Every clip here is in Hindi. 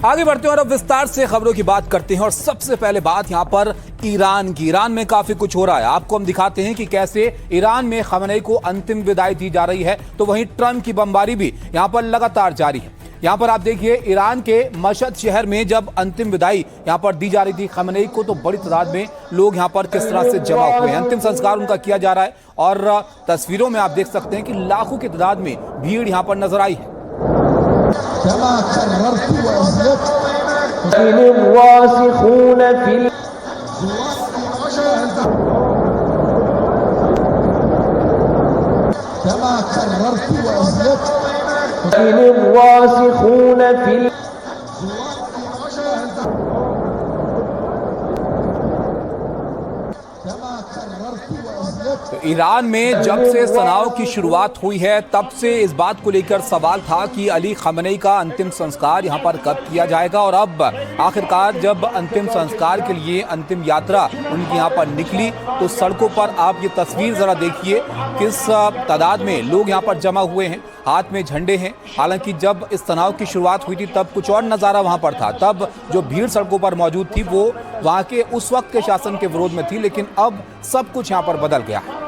आगे बढ़ते हैं और अब विस्तार से खबरों की बात करते हैं। और सबसे पहले बात यहां पर ईरान की। ईरान में काफी कुछ हो रहा है, आपको हम दिखाते हैं कि कैसे ईरान में खमेनी को अंतिम विदाई दी जा रही है, तो वहीं ट्रंप की बमबारी भी यहां पर लगातार जारी है। यहां पर आप देखिए, ईरान के मशहद शहर में जब अंतिम विदाई यहां पर दी जा रही थी खमेनी को, तो बड़ी तादाद में लोग यहां पर किस तरह से जमा हुए हैं। अंतिम संस्कार उनका किया जा रहा है और तस्वीरों में आप देख सकते हैं कि लाखों की तादाद में भीड़ यहां पर नजर आई है। तो ईरान में जब से तनाव की शुरुआत हुई है, तब से इस बात को लेकर सवाल था कि अली खमेनी का अंतिम संस्कार यहां पर कब किया जाएगा। और अब आखिरकार जब अंतिम संस्कार के लिए अंतिम यात्रा उनकी यहां पर निकली, तो सड़कों पर आप ये तस्वीर जरा देखिए किस तादाद में लोग यहां पर जमा हुए हैं, हाथ में झंडे हैं। हालांकि जब इस तनाव की शुरुआत हुई थी तब कुछ और नज़ारा वहां पर था, तब जो भीड़ सड़कों पर मौजूद थी वो वहां के उस वक्त के शासन के विरोध में थी, लेकिन अब सब कुछ यहां पर बदल गया है।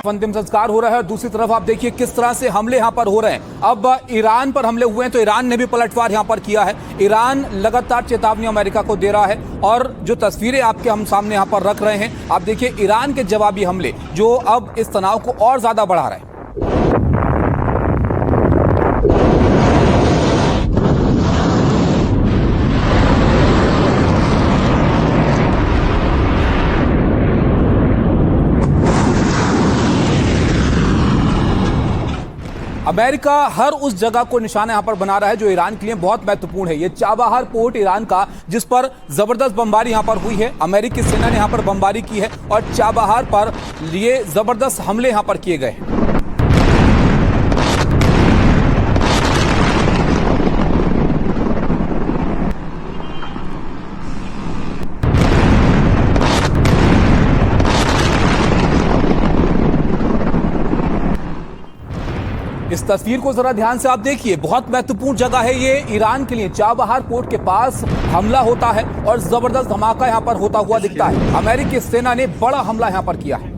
अंतिम संस्कार हो रहा है और दूसरी तरफ आप देखिए किस तरह से हमले यहां पर हो रहे हैं। अब ईरान पर हमले हुए हैं तो ईरान ने भी पलटवार यहां पर किया है। ईरान लगातार चेतावनी अमेरिका को दे रहा है और जो तस्वीरें आपके हम सामने यहां पर रख रहे हैं, आप देखिए ईरान के जवाबी हमले जो अब इस तनाव को और ज्यादा बढ़ा रहे हैं। अमेरिका हर उस जगह को निशाना यहां पर बना रहा है जो ईरान के लिए बहुत महत्वपूर्ण है। ये चाबहार पोर्ट ईरान का, जिस पर जबरदस्त बमबारी यहां पर हुई है, अमेरिकी सेना ने यहां पर बमबारी की है और चाबहार पर ये जबरदस्त हमले यहां पर किए गए हैं। इस तस्वीर को जरा ध्यान से आप देखिए, बहुत महत्वपूर्ण जगह है ये ईरान के लिए। चाबहार पोर्ट के पास हमला होता है और जबरदस्त धमाका यहां पर होता हुआ दिखता है। अमेरिकी सेना ने बड़ा हमला यहां पर किया है।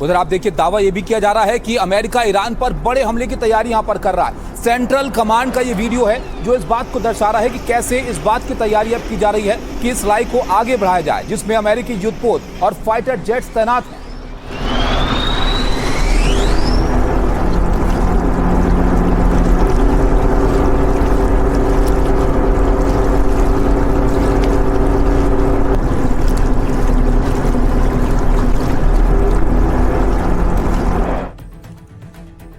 उधर आप देखिए दावा यह भी किया जा रहा है कि अमेरिका ईरान पर बड़े हमले की तैयारी यहां पर कर रहा है। सेंट्रल कमांड का ये वीडियो है जो इस बात को दर्शा रहा है कि कैसे इस बात की तैयारी अब की जा रही है कि इस लड़ाई को आगे बढ़ाया जाए, जिसमें अमेरिकी युद्धपोत और फाइटर जेट्स तैनात हैं।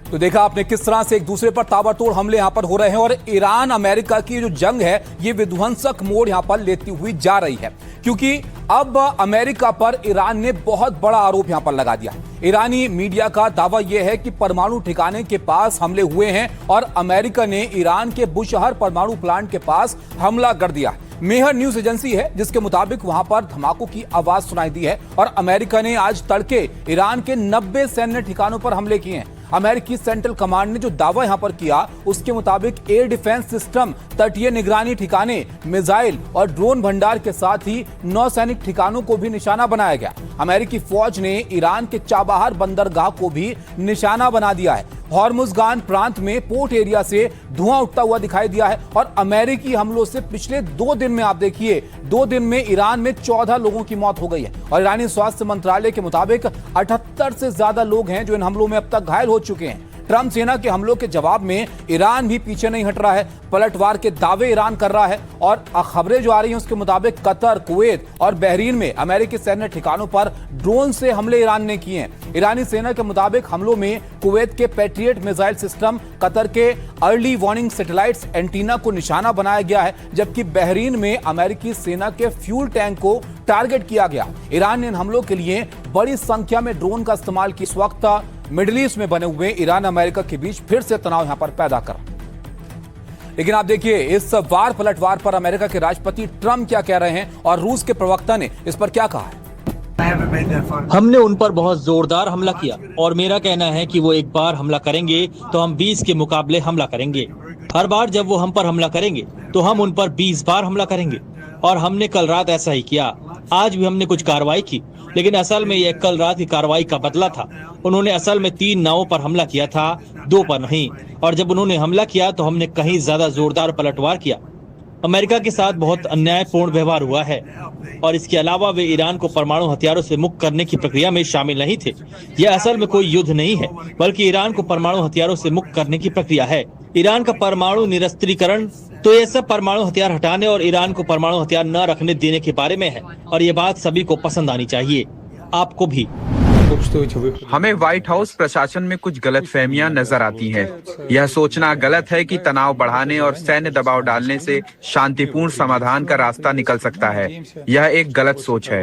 तो देखा आपने किस तरह से एक दूसरे पर ताबड़तोड़ हमले यहां पर हो रहे हैं और ईरान अमेरिका की जो जंग है ये विध्वंसक मोड़ यहां पर लेती हुई जा रही है, क्योंकि अब अमेरिका पर ईरान ने बहुत बड़ा आरोप यहां पर लगा दिया। ईरानी मीडिया का दावा यह है कि परमाणु ठिकाने के पास हमले हुए हैं और अमेरिका ने ईरान के बुशहर परमाणु प्लांट के पास हमला कर दिया। मेहर न्यूज एजेंसी है जिसके मुताबिक वहां पर धमाकों की आवाज सुनाई दी है और अमेरिका ने आज तड़के ईरान के 90 सैन्य ठिकानों पर हमले किए हैं। अमेरिकी सेंट्रल कमांड ने जो दावा यहां पर किया उसके मुताबिक एयर डिफेंस सिस्टम, तटीय निगरानी ठिकाने, मिसाइल और ड्रोन भंडार के साथ ही नौसैनिक ठिकानों को भी निशाना बनाया गया। अमेरिकी फौज ने ईरान के चाबहार बंदरगाह को भी निशाना बना दिया है। हॉर्मुज़गान प्रांत में पोर्ट एरिया से धुआं उठता हुआ दिखाई दिया है और अमेरिकी हमलों से पिछले 2 दिन में आप देखिए 2 दिन में ईरान में 14 लोगों की मौत हो गई है और ईरानी स्वास्थ्य मंत्रालय के मुताबिक 78 से ज्यादा लोग हैं जो इन हमलों में अब तक घायल हो चुके हैं। ट्रंप सेना के हमलों के जवाब में ईरान भी पीछे नहीं हट रहा है। पलटवार के दावे ईरान कर रहा है और खबरें जो आ रही हैं उसके मुताबिक कतर, कुवैत और बहरीन में अमेरिकी सैन्य ठिकानों पर ड्रोन से हमले ईरान ने किए हैं। ईरानी सेना के मुताबिक हमलों में कुवैत के पैट्रियट मिसाइल सिस्टम, कतर के अर्ली वार्निंग सैटेलाइट्स एंटीना को निशाना बनाया गया है, जबकि बहरीन में अमेरिकी सेना के फ्यूल टैंक को टारगेट किया गया। ईरान ने इन हमलों के लिए बड़ी संख्या में ड्रोन का इस्तेमाल किया। इस वक्त मिडिल ईस्ट में बने हुए ईरान अमेरिका के बीच फिर से तनाव यहां पर पैदा कर। लेकिन आप देखिए इस वार पलटवार पर अमेरिका के राष्ट्रपति ट्रंप क्या कह रहे हैं और रूस के प्रवक्ता ने इस पर क्या कहा है। हमने उन पर बहुत जोरदार हमला किया और मेरा कहना है कि वो एक बार हमला करेंगे तो हम 20 के मुकाबले हमला करेंगे। हर बार जब वो हम पर हमला करेंगे तो हम उन पर 20 बार हमला करेंगे और हमने कल रात ऐसा ही किया। आज भी हमने कुछ कार्रवाई की, लेकिन असल में यह कल रात की कार्रवाई का बदला था। उन्होंने असल में 3 नावों पर हमला किया था, 2 पर नहीं। और जब उन्होंने हमला किया तो हमने कहीं ज्यादा जोरदार पलटवार किया। अमेरिका के साथ बहुत अन्यायपूर्ण व्यवहार हुआ है और इसके अलावा वे ईरान को परमाणु हथियारों से मुक्त करने की प्रक्रिया में शामिल नहीं थे। यह असल में कोई युद्ध नहीं है, बल्कि ईरान को परमाणु हथियारों से मुक्त करने की प्रक्रिया है। ईरान का परमाणु निरस्त्रीकरण तो यह सब परमाणु हथियार हटाने और ईरान को परमाणु हथियार न रखने देने के बारे में है और ये बात सभी को पसंद आनी चाहिए, आपको भी। हमें व्हाइट हाउस प्रशासन में कुछ गलतफहमियां नजर आती हैं। यह सोचना गलत है कि तनाव बढ़ाने और सैन्य दबाव डालने से शांतिपूर्ण समाधान का रास्ता निकल सकता है। यह एक गलत सोच है।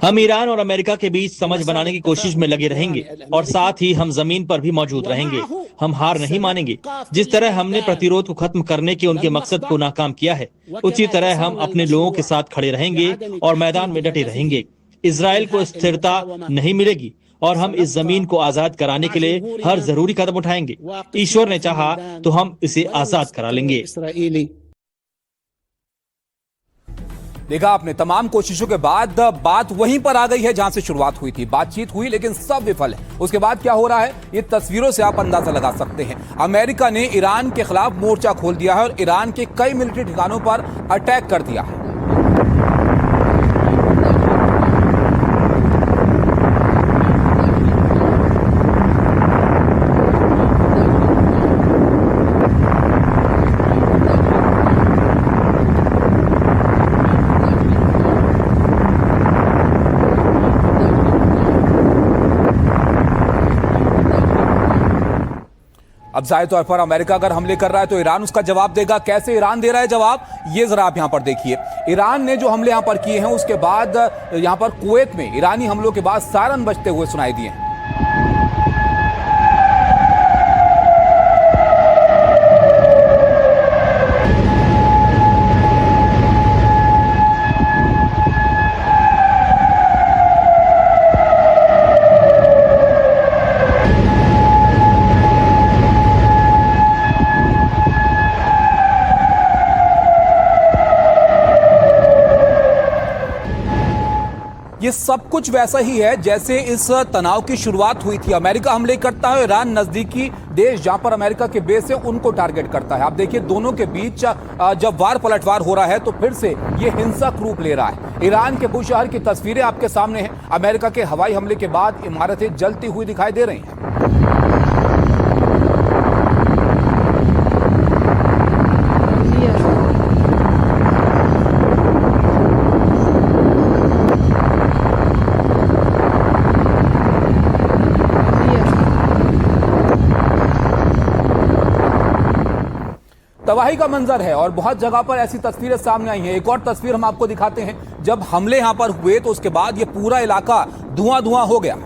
हम ईरान और अमेरिका के बीच समझ बनाने की कोशिश में लगे रहेंगे और साथ ही हम जमीन पर भी मौजूद रहेंगे। हम हार नहीं मानेंगे। जिस तरह हमने प्रतिरोध को खत्म करने के उनके मकसद को नाकाम किया है, उसी तरह हम अपने लोगों के साथ खड़े रहेंगे और मैदान में डटे रहेंगे। इजराइल को स्थिरता नहीं मिलेगी और हम इस जमीन को आजाद कराने के लिए हर जरूरी कदम उठाएंगे। ईश्वर ने चाहा तो हम इसे आजाद करा लेंगे। देखा आपने, तमाम कोशिशों के बाद बात वहीं पर आ गई है जहां से शुरुआत हुई थी। बातचीत हुई लेकिन सब विफल है। उसके बाद क्या हो रहा है ये तस्वीरों से आप अंदाजा लगा सकते हैं। अमेरिका ने ईरान के खिलाफ मोर्चा खोल दिया है और ईरान के कई मिलिट्री ठिकानों पर अटैक कर दिया है। अब जाहिर तौर पर अमेरिका अगर हमले कर रहा है तो ईरान उसका जवाब देगा। कैसे ईरान दे रहा है जवाब, ये जरा आप यहां पर देखिए। ईरान ने जो हमले यहां पर किए हैं उसके बाद यहां पर कुवैत में ईरानी हमलों के बाद सायरन बजते हुए सुनाई दिए हैं। ये सब कुछ वैसा ही है जैसे इस तनाव की शुरुआत हुई थी। अमेरिका हमले करता है, ईरान नजदीकी देश जहां पर अमेरिका के बेस है उनको टारगेट करता है। आप देखिए दोनों के बीच जब वार पलटवार हो रहा है तो फिर से ये हिंसक रूप ले रहा है। ईरान के बुशहर की तस्वीरें आपके सामने हैं। अमेरिका के हवाई हमले के बाद इमारतें जलती हुई दिखाई दे रही हैं। तबाही का मंजर है और बहुत जगह पर ऐसी तस्वीरें सामने आई हैं। एक और तस्वीर हम आपको दिखाते हैं। जब हमले यहां पर हुए तो उसके बाद ये पूरा इलाका धुआं धुआं हो गया।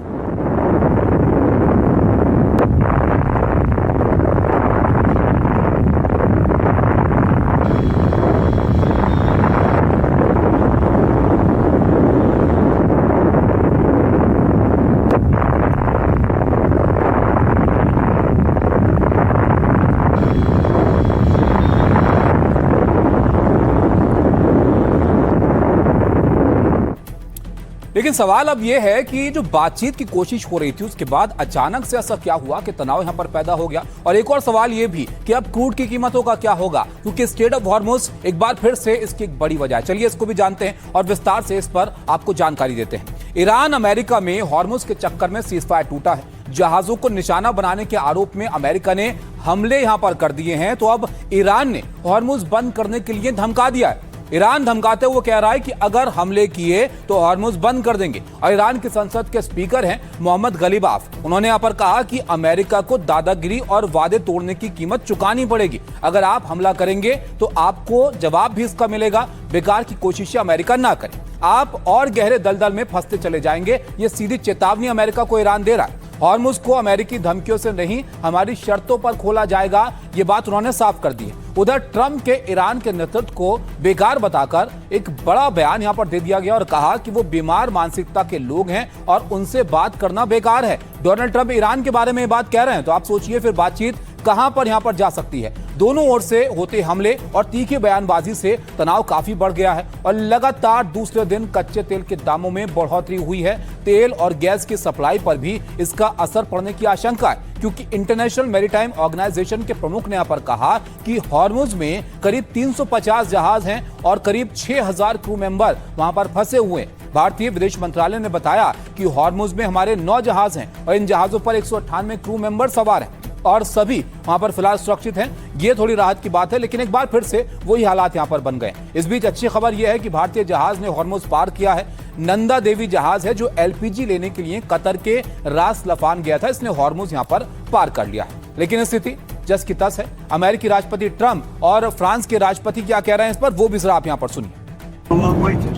लेकिन सवाल अब यह है कि जो बातचीत की कोशिश हो रही थी उसके बाद अचानक से ऐसा क्या हुआ कि तनाव यहां पर पैदा हो गया। और एक और सवाल यह भी कि अब क्रूड की कीमतों का क्या होगा, क्योंकि स्ट्रेट ऑफ हॉर्मुज एक बार फिर से इसकी एक बड़ी वजह है। चलिए इसको भी जानते हैं और विस्तार से इस पर आपको जानकारी देते हैं। ईरान अमेरिका में हॉर्मुज के चक्कर में सीजफायर टूटा है। जहाजों को निशाना बनाने के आरोप में अमेरिका ने हमले यहां पर कर दिए हैं, तो अब ईरान ने हॉर्मुज बंद करने के लिए धमका दिया है। ईरान धमकाते हुए कह रहा है कि अगर हमले किए तो हॉर्मुज बंद कर देंगे। और ईरान की संसद के स्पीकर हैं मोहम्मद गलीबाफ, उन्होंने यहां पर कहा कि अमेरिका को दादागिरी और वादे तोड़ने की कीमत चुकानी पड़ेगी। अगर आप हमला करेंगे तो आपको जवाब भी इसका मिलेगा। बेकार की कोशिशें अमेरिका ना करे, आप और गहरे दलदल में फंसते चले जाएंगे। ये सीधी चेतावनी अमेरिका को ईरान दे रहा है। हॉर्मुज को अमेरिकी धमकियों से नहीं, हमारी शर्तों पर खोला जाएगा, ये बात उन्होंने साफ कर दी है। उधर ट्रंप के ईरान के नेतृत्व को बेकार बताकर एक बड़ा बयान यहां पर दे दिया गया और कहा कि वो बीमार मानसिकता के लोग हैं और उनसे बात करना बेकार है। डोनाल्ड ट्रंप ईरान के बारे में ये बात कह रहे हैं, तो आप सोचिए फिर बातचीत कहां पर यहां पर जा सकती है। दोनों ओर से होते हमले और तीखी बयानबाजी से तनाव काफी बढ़ गया है और लगातार दूसरे दिन कच्चे तेल के दामों में बढ़ोतरी हुई है। तेल और गैस की सप्लाई पर भी इसका असर पड़ने की आशंका है, क्योंकि इंटरनेशनल मैरीटाइम ऑर्गेनाइजेशन के प्रमुख ने यहां पर कहा कि हॉर्मुज में करीब 350 जहाज हैं और करीब 6000 क्रू मेंबर वहां पर फंसे हुए हैं। भारतीय विदेश मंत्रालय ने बताया कि हॉर्मुज में हमारे 9 जहाज हैं और इन जहाजों पर 198 क्रू मेंबर सवार हैं और सभी वहां पर फिलहाल सुरक्षित हैं। ये थोड़ी राहत की बात है, लेकिन एक बार फिर से वही हालात यहां पर बन गए। इस बीच अच्छी खबर यह है कि भारतीय जहाज ने हॉर्मुज पार किया है। नंदा देवी जहाज है जो एलपीजी लेने के लिए कतर के रास लफान गया था, इसने हॉर्मुज यहां पर पार कर लिया है। लेकिन स्थिति जस की तस है। अमेरिकी राष्ट्रपति ट्रंप और फ्रांस के राष्ट्रपति क्या कह रहे हैं इस पर, वो भी जरा आप यहां पर सुनिए।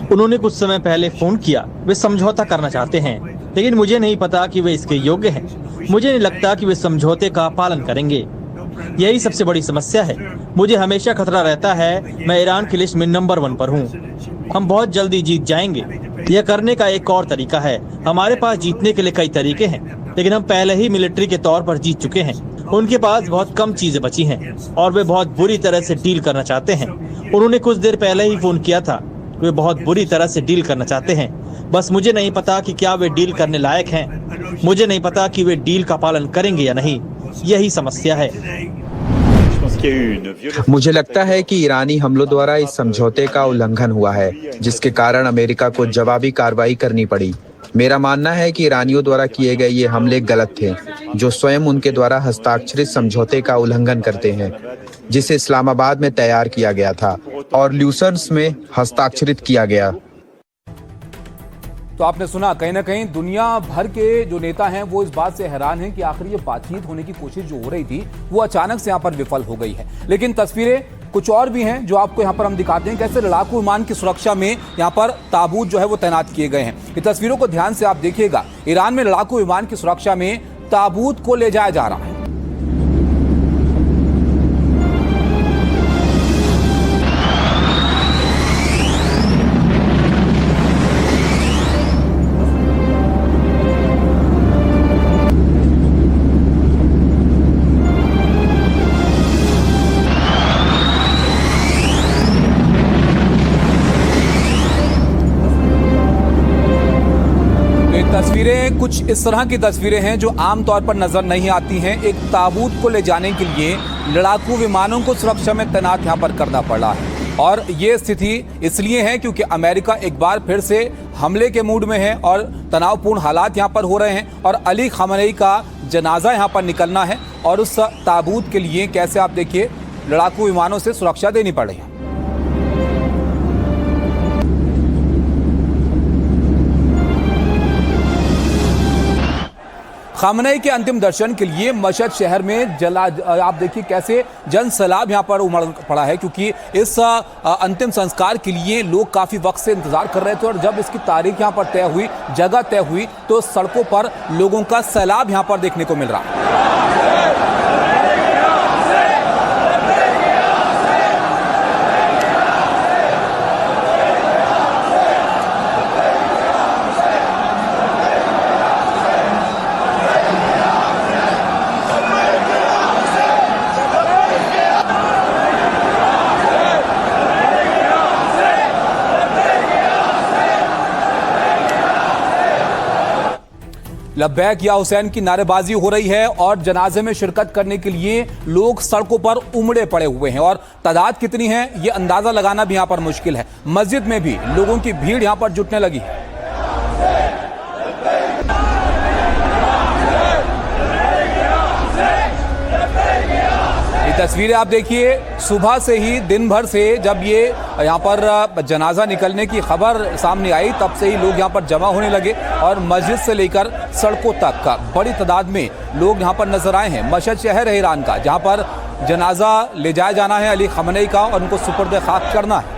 उन्होंने कुछ समय पहले फोन किया, वे समझौता करना चाहते हैं, लेकिन मुझे नहीं पता कि वे इसके योग्य हैं। मुझे नहीं लगता कि वे समझौते का पालन करेंगे। यही सबसे बड़ी समस्या है। मुझे हमेशा खतरा रहता है। मैं ईरान की लिस्ट में नंबर 1 पर हूँ। हम बहुत जल्दी जीत जाएंगे। यह करने का एक और तरीका है। हमारे पास जीतने के लिए कई तरीके हैं, लेकिन हम पहले ही मिलिट्री के तौर पर जीत चुके हैं। उनके पास बहुत कम चीजें बची हैं और वे बहुत बुरी तरह से डील करना चाहते हैं। उन्होंने कुछ देर पहले ही फोन किया था। वे बहुत बुरी तरह से डील करना चाहते हैं। बस मुझे नहीं पता कि क्या वे डील करने लायक हैं। मुझे नहीं पता कि वे डील का पालन करेंगे या नहीं। यही समस्या है। मुझे लगता है कि ईरानी हमलों द्वारा इस समझौते का उल्लंघन हुआ है, जिसके कारण अमेरिका को जवाबी कार्रवाई करनी पड़ी। मेरा मानना है कि ईरानियों द्वारा किए गए ये हमले गलत थे, जो स्वयं उनके द्वारा हस्ताक्षरित समझौते का उल्लंघन करते हैं, जिसे इस्लामाबाद में तैयार किया गया था और ल्यूसर्न्स में हस्ताक्षरित किया गया। तो आपने सुना, कहीं ना कहीं दुनिया भर के जो नेता हैं वो इस बात से हैरान हैं कि आखिर ये बातचीत होने की कोशिश जो हो रही थी वो अचानक से यहाँ पर विफल हो गई है। लेकिन तस्वीरें कुछ और भी हैं जो आपको यहाँ पर हम दिखाते हैं, कैसे लड़ाकू विमान की सुरक्षा में यहाँ पर ताबूत जो है वो तैनात किए गए हैं। ये तस्वीरों को ध्यान से आप देखिएगा। ईरान में लड़ाकू विमान की सुरक्षा में ताबूत को ले जाया जा रहा है। तस्वीरें कुछ इस तरह की तस्वीरें हैं जो आमतौर पर नजर नहीं आती हैं। एक ताबूत को ले जाने के लिए लड़ाकू विमानों को सुरक्षा में तैनात यहां पर करना पड़ा है और ये स्थिति इसलिए है क्योंकि अमेरिका एक बार फिर से हमले के मूड में है और तनावपूर्ण हालात यहां पर हो रहे हैं और अली खamenei का जनाजा यहां पर निकलना है और उस ताबूत के लिए कैसे आप देखिए लड़ाकू विमानों से सुरक्षा देनी पड़ रही है। खamenei के अंतिम दर्शन के लिए मशहद शहर में आप देखिए कैसे जन सैलाब यहां पर उमड़ पड़ा है, क्योंकि इस अंतिम संस्कार के लिए लोग काफी वक्त से इंतजार कर रहे थे और जब इसकी तारीख यहां पर तय हुई, जगह तय हुई, तो सड़कों पर लोगों का सैलाब यहां पर देखने को मिल रहा है। लब्बैक या हुसैन की नारेबाजी हो रही है और जनाजे में शिरकत करने के लिए लोग सड़कों पर उमड़े पड़े हुए हैं और तादाद कितनी है ये अंदाजा लगाना भी यहां पर मुश्किल है। मस्जिद में भी लोगों की भीड़ यहां पर जुटने लगी है। तस्वीरें आप देखिए, सुबह से ही दिन भर से जब ये यहाँ पर जनाजा निकलने की खबर सामने आई तब से ही लोग यहाँ पर जमा होने लगे और मस्जिद से लेकर सड़कों तक बड़ी तादाद में लोग यहाँ पर नजर आए हैं। मशहद शहर है ईरान का जहाँ पर जनाजा ले जाया जाना है अली खमनेई का और उनको सुपुर्द खाक करना है।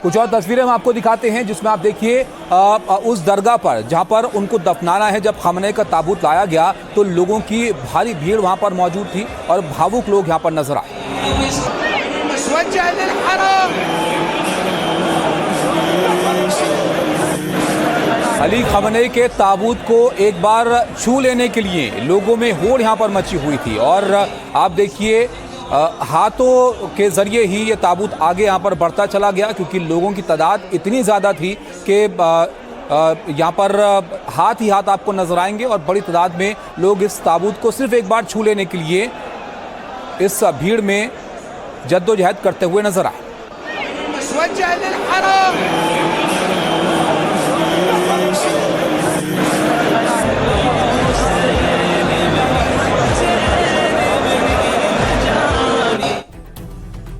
कुछ और तस्वीरें हम आपको दिखाते हैं जिसमें आप देखिए उस दरगाह पर जहां पर उनको दफनाना है। जब खमनेई का ताबूत लाया गया तो लोगों की भारी भीड़ वहां पर मौजूद थी और भावुक लोग यहां पर नजर आए। अली खमनेई के ताबूत को एक बार छू लेने के लिए लोगों में होड़ यहां पर मची हुई थी और आप देखिए हाथों के जरिए ही ये ताबूत आगे यहाँ पर बढ़ता चला गया क्योंकि लोगों की तादाद इतनी ज़्यादा थी कि यहाँ पर हाथ ही हाथ आपको नजर आएंगे और बड़ी तादाद में लोग इस ताबूत को सिर्फ एक बार छू लेने के लिए इस भीड़ में जद्दोजहद करते हुए नजर आए।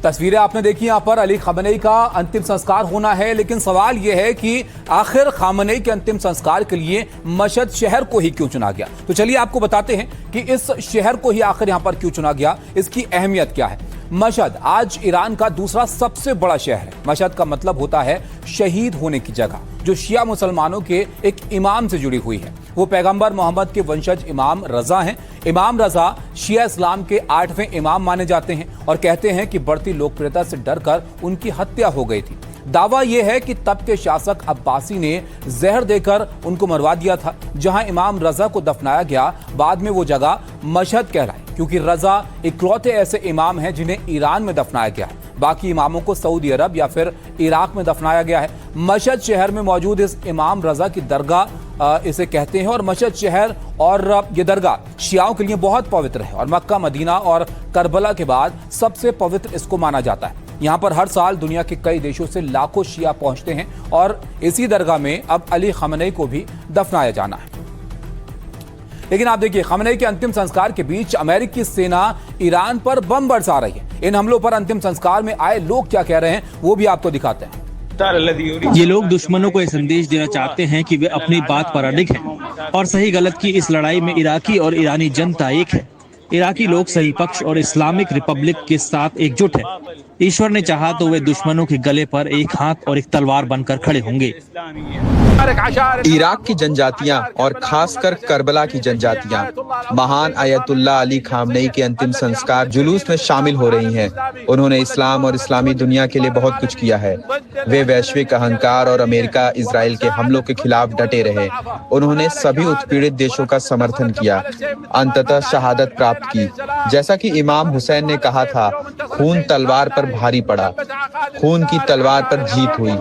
तस्वीरें आपने देखी यहाँ पर अली खमनेई का अंतिम संस्कार होना है, लेकिन सवाल यह है कि आखिर खमनेई के अंतिम संस्कार के लिए मशहद शहर को ही क्यों चुना गया। तो चलिए आपको बताते हैं कि इस शहर को ही आखिर यहाँ पर क्यों चुना गया, इसकी अहमियत क्या है। मशहद आज ईरान का दूसरा सबसे बड़ा शहर है। मशहद का मतलब होता है शहीद होने की जगह, जो शिया मुसलमानों के एक इमाम से जुड़ी हुई है। वो पैगंबर मोहम्मद के वंशज इमाम रजा हैं। इमाम रजा शिया इस्लाम के 8वें इमाम माने जाते हैं और कहते हैं कि बढ़ती लोकप्रियता से डरकर उनकी हत्या हो गई थी। दावा यह है कि तब के शासक अब्बासी ने जहर देकर उनको मरवा दिया था। जहां इमाम रजा को दफनाया गया, बाद में वो जगह मशहद कहलाई क्योंकि रजा इकलौते ऐसे इमाम हैं जिन्हें ईरान में दफनाया गया है। बाकी इमामों को सऊदी अरब या फिर इराक में दफनाया गया है। मशहद शहर में मौजूद इस इमाम रजा की दरगाह इसे कहते हैं और मशहद शहर और ये दरगाह शियाओं के लिए बहुत पवित्र है और मक्का, मदीना और करबला के बाद सबसे पवित्र इसको माना जाता है। यहाँ पर हर साल दुनिया के कई देशों से लाखों शिया पहुंचते हैं और इसी दरगाह में अब अली खमनेई को भी दफनाया जाना है। लेकिन आप देखिए, खमनेई के अंतिम संस्कार के बीच अमेरिकी सेना ईरान पर बम बरसा रही है। इन हमलों पर अंतिम संस्कार में आए लोग क्या कह रहे हैं वो भी आपको दिखाते हैं। ये लोग दुश्मनों को यह संदेश देना चाहते हैं कि वे अपनी बात पर अडिग हैं और सही गलत की इस लड़ाई में इराकी और ईरानी जनता एक है। इराकी लोग सही पक्ष और इस्लामिक रिपब्लिक के साथ एकजुट है। ईश्वर ने चाहा तो वे दुश्मनों के गले पर एक हाथ और एक तलवार बनकर खड़े होंगे। इराक की जनजातियां और खासकर करबला की जनजातियां महान अयतुल्ला अली खामनेई के अंतिम संस्कार जुलूस में शामिल हो रही हैं। उन्होंने इस्लाम और इस्लामी दुनिया के लिए बहुत कुछ किया है। वे वैश्विक अहंकार और अमेरिका इजराइल के हमलों के खिलाफ डटे रहे। उन्होंने सभी उत्पीड़ित देशों का समर्थन किया, अंततः शहादत प्राप्त की। जैसा कि इमाम हुसैन ने कहा था, खून तलवार पर भारी पड़ा, खून की तलवार पर जीत हुई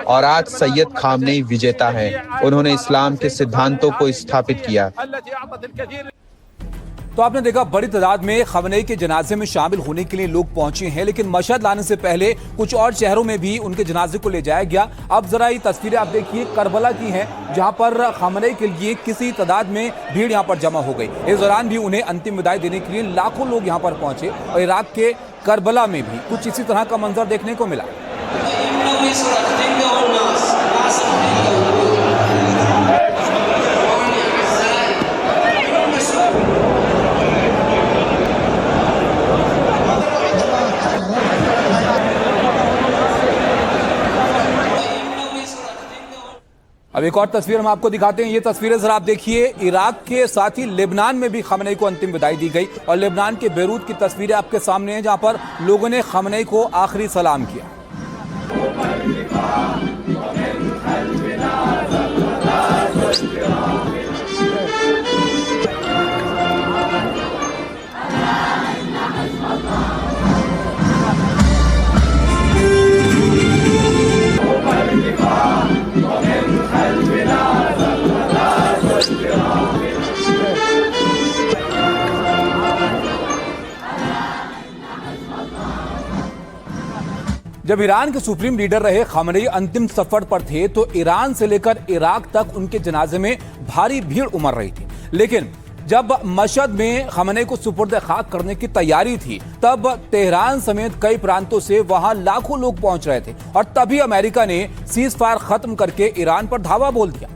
और आज सैयद खामनेई विजेता है। उन्होंने इस्लाम के सिद्धांतों को स्थापित किया। तो आपने देखा, बड़ी तादाद में खमनेई के जनाजे में शामिल होने के लिए लोग पहुंचे हैं, लेकिन मशहद लाने से पहले कुछ और शहरों में भी उनके जनाजे को ले जाया गया। अब जरा ये तस्वीरें आप देखिए, करबला की हैं, जहां पर खमनेई के लिए किसी तादाद में भीड़ यहां पर जमा हो गई। इस दौरान भी उन्हें अंतिम विदाई देने के लिए लाखों लोग यहां पर पहुंचे और इराक के करबला में भी कुछ इसी तरह का मंजर देखने को मिला। अब एक और तस्वीर हम आपको दिखाते हैं। ये तस्वीरें जरा आप देखिए, इराक के साथ ही लेबनान में भी खमनेई को अंतिम विदाई दी गई और लेबनान के बेरूत की तस्वीरें आपके सामने हैं, जहां पर लोगों ने खमनेई को आखिरी सलाम किया। जब ईरान के सुप्रीम लीडर रहे खामेनेई अंतिम सफर पर थे तो ईरान से लेकर इराक तक उनके जनाजे में भारी भीड़ उमड़ रही थी। लेकिन जब मशहद में खामेनेई को सुपुर्द खाक करने की तैयारी थी तब तेहरान समेत कई प्रांतों से वहां लाखों लोग पहुंच रहे थे और तभी अमेरिका ने सीज फायर खत्म करके ईरान पर धावा बोल दिया।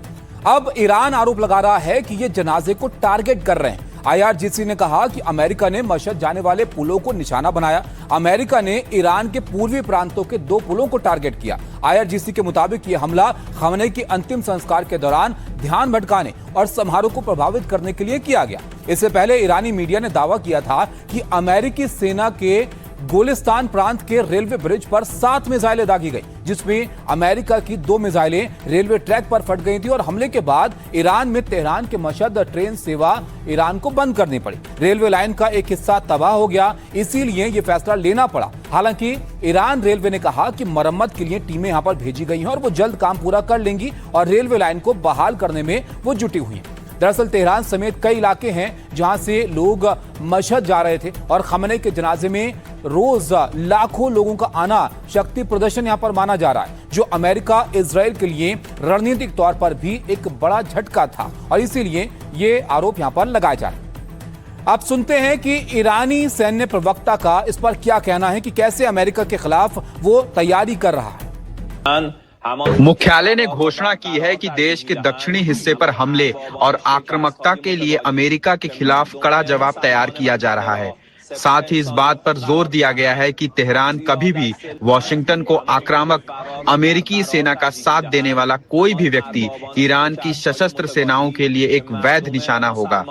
अब ईरान आरोप लगा रहा है कि ये जनाजे को टारगेट कर रहे हैं। IRGC ने कहा कि अमेरिका ने मशहद जाने वाले पुलों को निशाना बनाया। अमेरिका ने ईरान के पूर्वी प्रांतों के 2 पुलों को टारगेट किया। IRGC के मुताबिक यह हमला खामेनेई के अंतिम संस्कार के दौरान ध्यान भटकाने और समारोह को प्रभावित करने के लिए किया गया। इससे पहले ईरानी मीडिया ने दावा किया था कि अमेरिकी सेना के गोलिस्तान प्रांत के रेलवे ब्रिज पर 7 मिसाइलें दागी गई, जिसमें अमेरिका की 2 मिसाइलें रेलवे ट्रैक पर फट गई थी और हमले के बाद ईरान में तेहरान के मशहद ट्रेन सेवा ईरान को बंद करनी पड़ी। रेलवे लाइन का एक हिस्सा तबाह हो गया, इसीलिए यह फैसला लेना पड़ा। हालांकि ईरान रेलवे ने कहा कि मरम्मत के लिए टीमें यहां पर भेजी गई हैं और वो जल्द काम पूरा कर लेंगी और रेलवे लाइन को बहाल करने में वो जुटी हुई हैं। दरअसल तेहरान समेत कई इलाके हैं जहां से लोग मशहद जा रहे थे और खामेनेई के जनाजे में रोज लाखों लोगों का आना शक्ति प्रदर्शन यहां पर माना जा रहा है, जो अमेरिका इजराइल के लिए रणनीतिक तौर पर भी एक बड़ा झटका था और इसीलिए ये आरोप यहां पर लगाए जा रहे हैं। आप सुनते हैं कि ईरानी सैन्य प्रवक्ता का इस पर क्या कहना है कि कैसे अमेरिका के खिलाफ वो तैयारी कर रहा है। मुख्यालय ने घोषणा की है कि देश के दक्षिणी हिस्से पर हमले और आक्रामकता के लिए अमेरिका के खिलाफ कड़ा जवाब तैयार किया जा रहा है। साथ ही इस बात पर जोर दिया गया है कि तेहरान कभी भी वॉशिंगटन को आक्रामक अमेरिकी सेना का साथ देने वाला कोई भी व्यक्ति ईरान की सशस्त्र सेनाओं के लिए एक वैध निशाना होगा।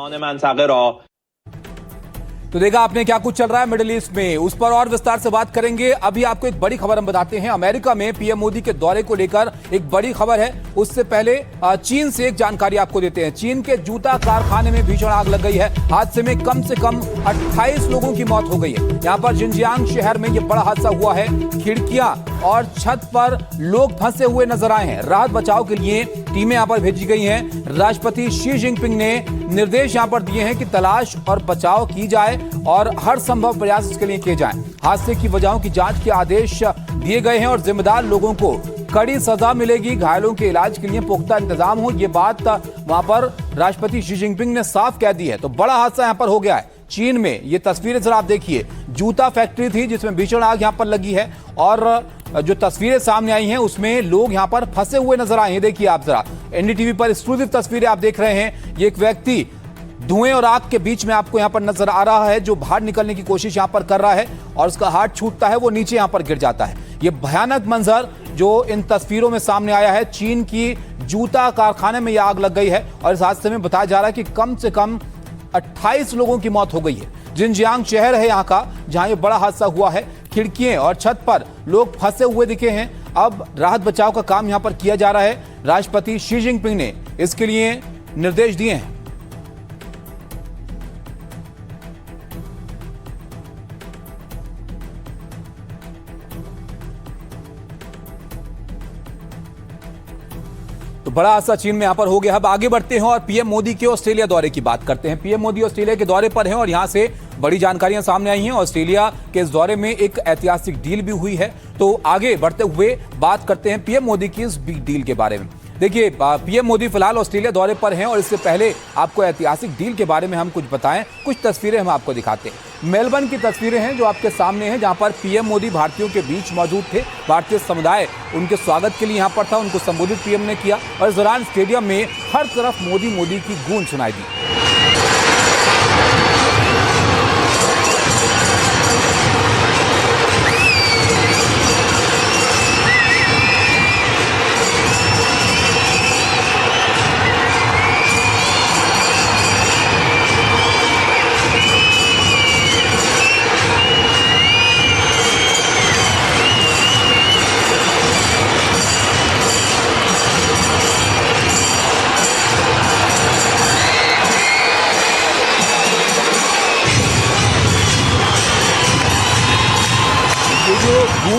तो देखा आपने क्या कुछ चल रहा है मिडिल ईस्ट में, उस पर और विस्तार से बात करेंगे। अभी आपको एक बड़ी खबर हम बताते हैं। अमेरिका में पीएम मोदी के दौरे को लेकर एक बड़ी खबर है। उससे पहले चीन से एक जानकारी आपको देते हैं। चीन के जूता कारखाने में भीषण आग लग गई है। हादसे में कम से कम 28 लोगों की मौत हो गई है। यहाँ पर जिनजियांग शहर में यह बड़ा हादसा हुआ है। खिड़कियां और छत पर लोग फंसे हुए नजर आए हैं। राहत बचाव के लिए टीमें यहाँ पर भेजी गई हैं। राष्ट्रपति शी जिनपिंग ने निर्देश यहाँ पर दिए हैं कि तलाश और बचाव की जाए और हर संभव प्रयास इसके लिए किए जाएं। हादसे की वजहों की जांच के आदेश दिए गए हैं और जिम्मेदार लोगों को कड़ी सजा मिलेगी। घायलों के इलाज के लिए पुख्ता इंतजाम हो, ये बात वहां पर राष्ट्रपति शी जिनपिंग ने साफ कह दी है। तो बड़ा हादसा यहाँ पर हो गया है चीन में। ये तस्वीरें जरा आप देखिए, जूता फैक्ट्री थी जिसमें भीषण आग यहाँ पर लगी है और जो तस्वीरें सामने आई हैं उसमें लोग यहाँ पर फंसे हुए नजर आए हैं। देखिए आप जरा, एनडीटीवी पर एक्सक्लूसिव तस्वीरें आप देख रहे हैं। ये एक व्यक्ति धुएं और आग के बीच में आपको यहाँ पर नजर आ रहा है, जो बाहर निकलने की कोशिश यहाँ पर कर रहा है और उसका हाथ छूटता है, वो नीचे यहाँ पर गिर जाता है। ये भयानक मंजर जो इन तस्वीरों में सामने आया है। चीन की जूता कारखाने में यह आग लग गई है और इस हादसे में बताया जा रहा है कि कम से कम 28 लोगों की मौत हो गई है। जिनजियांग शहर है यहाँ का जहां ये बड़ा हादसा हुआ है। खिड़कियां और छत पर लोग फंसे हुए दिखे हैं। अब राहत बचाव का काम यहाँ पर किया जा रहा है। राष्ट्रपति शी जिनपिंग ने इसके लिए निर्देश दिए हैं। तो बड़ा हादसा चीन में यहां पर हो गया। अब आगे बढ़ते हैं और पीएम मोदी के ऑस्ट्रेलिया दौरे की बात करते हैं। पीएम मोदी ऑस्ट्रेलिया के दौरे पर हैं और यहां से बड़ी जानकारियां सामने आई हैं। ऑस्ट्रेलिया के इस दौरे में एक ऐतिहासिक डील भी हुई है। तो आगे बढ़ते हुए बात करते हैं पीएम मोदी की इस बिग डील के बारे में। देखिए, पीएम मोदी फिलहाल ऑस्ट्रेलिया दौरे पर हैं और इससे पहले आपको ऐतिहासिक डील के बारे में हम कुछ बताएं। कुछ तस्वीरें हम आपको दिखाते हैं। मेलबर्न की तस्वीरें हैं जो आपके सामने हैं, जहां पर पीएम मोदी भारतीयों के बीच मौजूद थे। भारतीय समुदाय उनके स्वागत के लिए यहां पर था, उनको संबोधित पीएम ने किया और इस दौरान स्टेडियम में हर तरफ मोदी मोदी की गूंज सुनाई दी।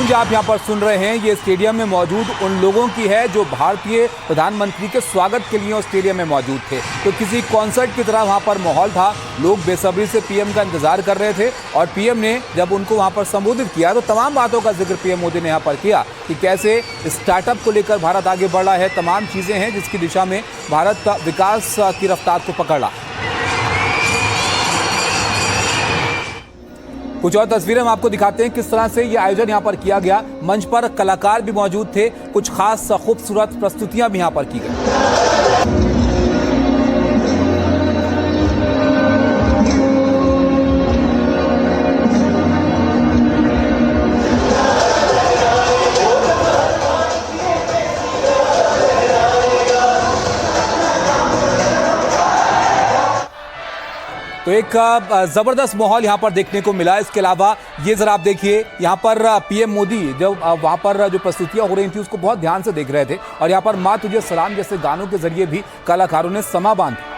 गूंज आप यहां पर सुन रहे हैं, ये स्टेडियम में मौजूद उन लोगों की है जो भारतीय प्रधानमंत्री के स्वागत के लिए स्टेडियम में मौजूद थे। तो किसी कॉन्सर्ट की तरह वहां पर माहौल था, लोग बेसब्री से पीएम का इंतजार कर रहे थे और पीएम ने जब उनको वहां पर संबोधित किया तो तमाम बातों का जिक्र पीएम मोदी ने यहां पर किया कि कैसे स्टार्टअप को लेकर भारत आगे बढ़ रहा है, तमाम चीजें हैं जिसकी दिशा में भारत का विकास की रफ्तार को पकड़ रहा है। कुछ और तस्वीरें हम आपको दिखाते हैं किस तरह से ये आयोजन यहाँ पर किया गया। मंच पर कलाकार भी मौजूद थे, कुछ खास खूबसूरत प्रस्तुतियां भी यहाँ पर की गई। तो एक जबरदस्त माहौल यहां पर देखने को मिला। इसके अलावा ये जरा आप देखिए, यहां पर पीएम मोदी जब वहां पर जो प्रस्तुतियां हो रही थी उसको बहुत ध्यान से देख रहे थे और यहां पर मां तुझे सलाम जैसे गानों के जरिए भी कलाकारों ने समा बांधा।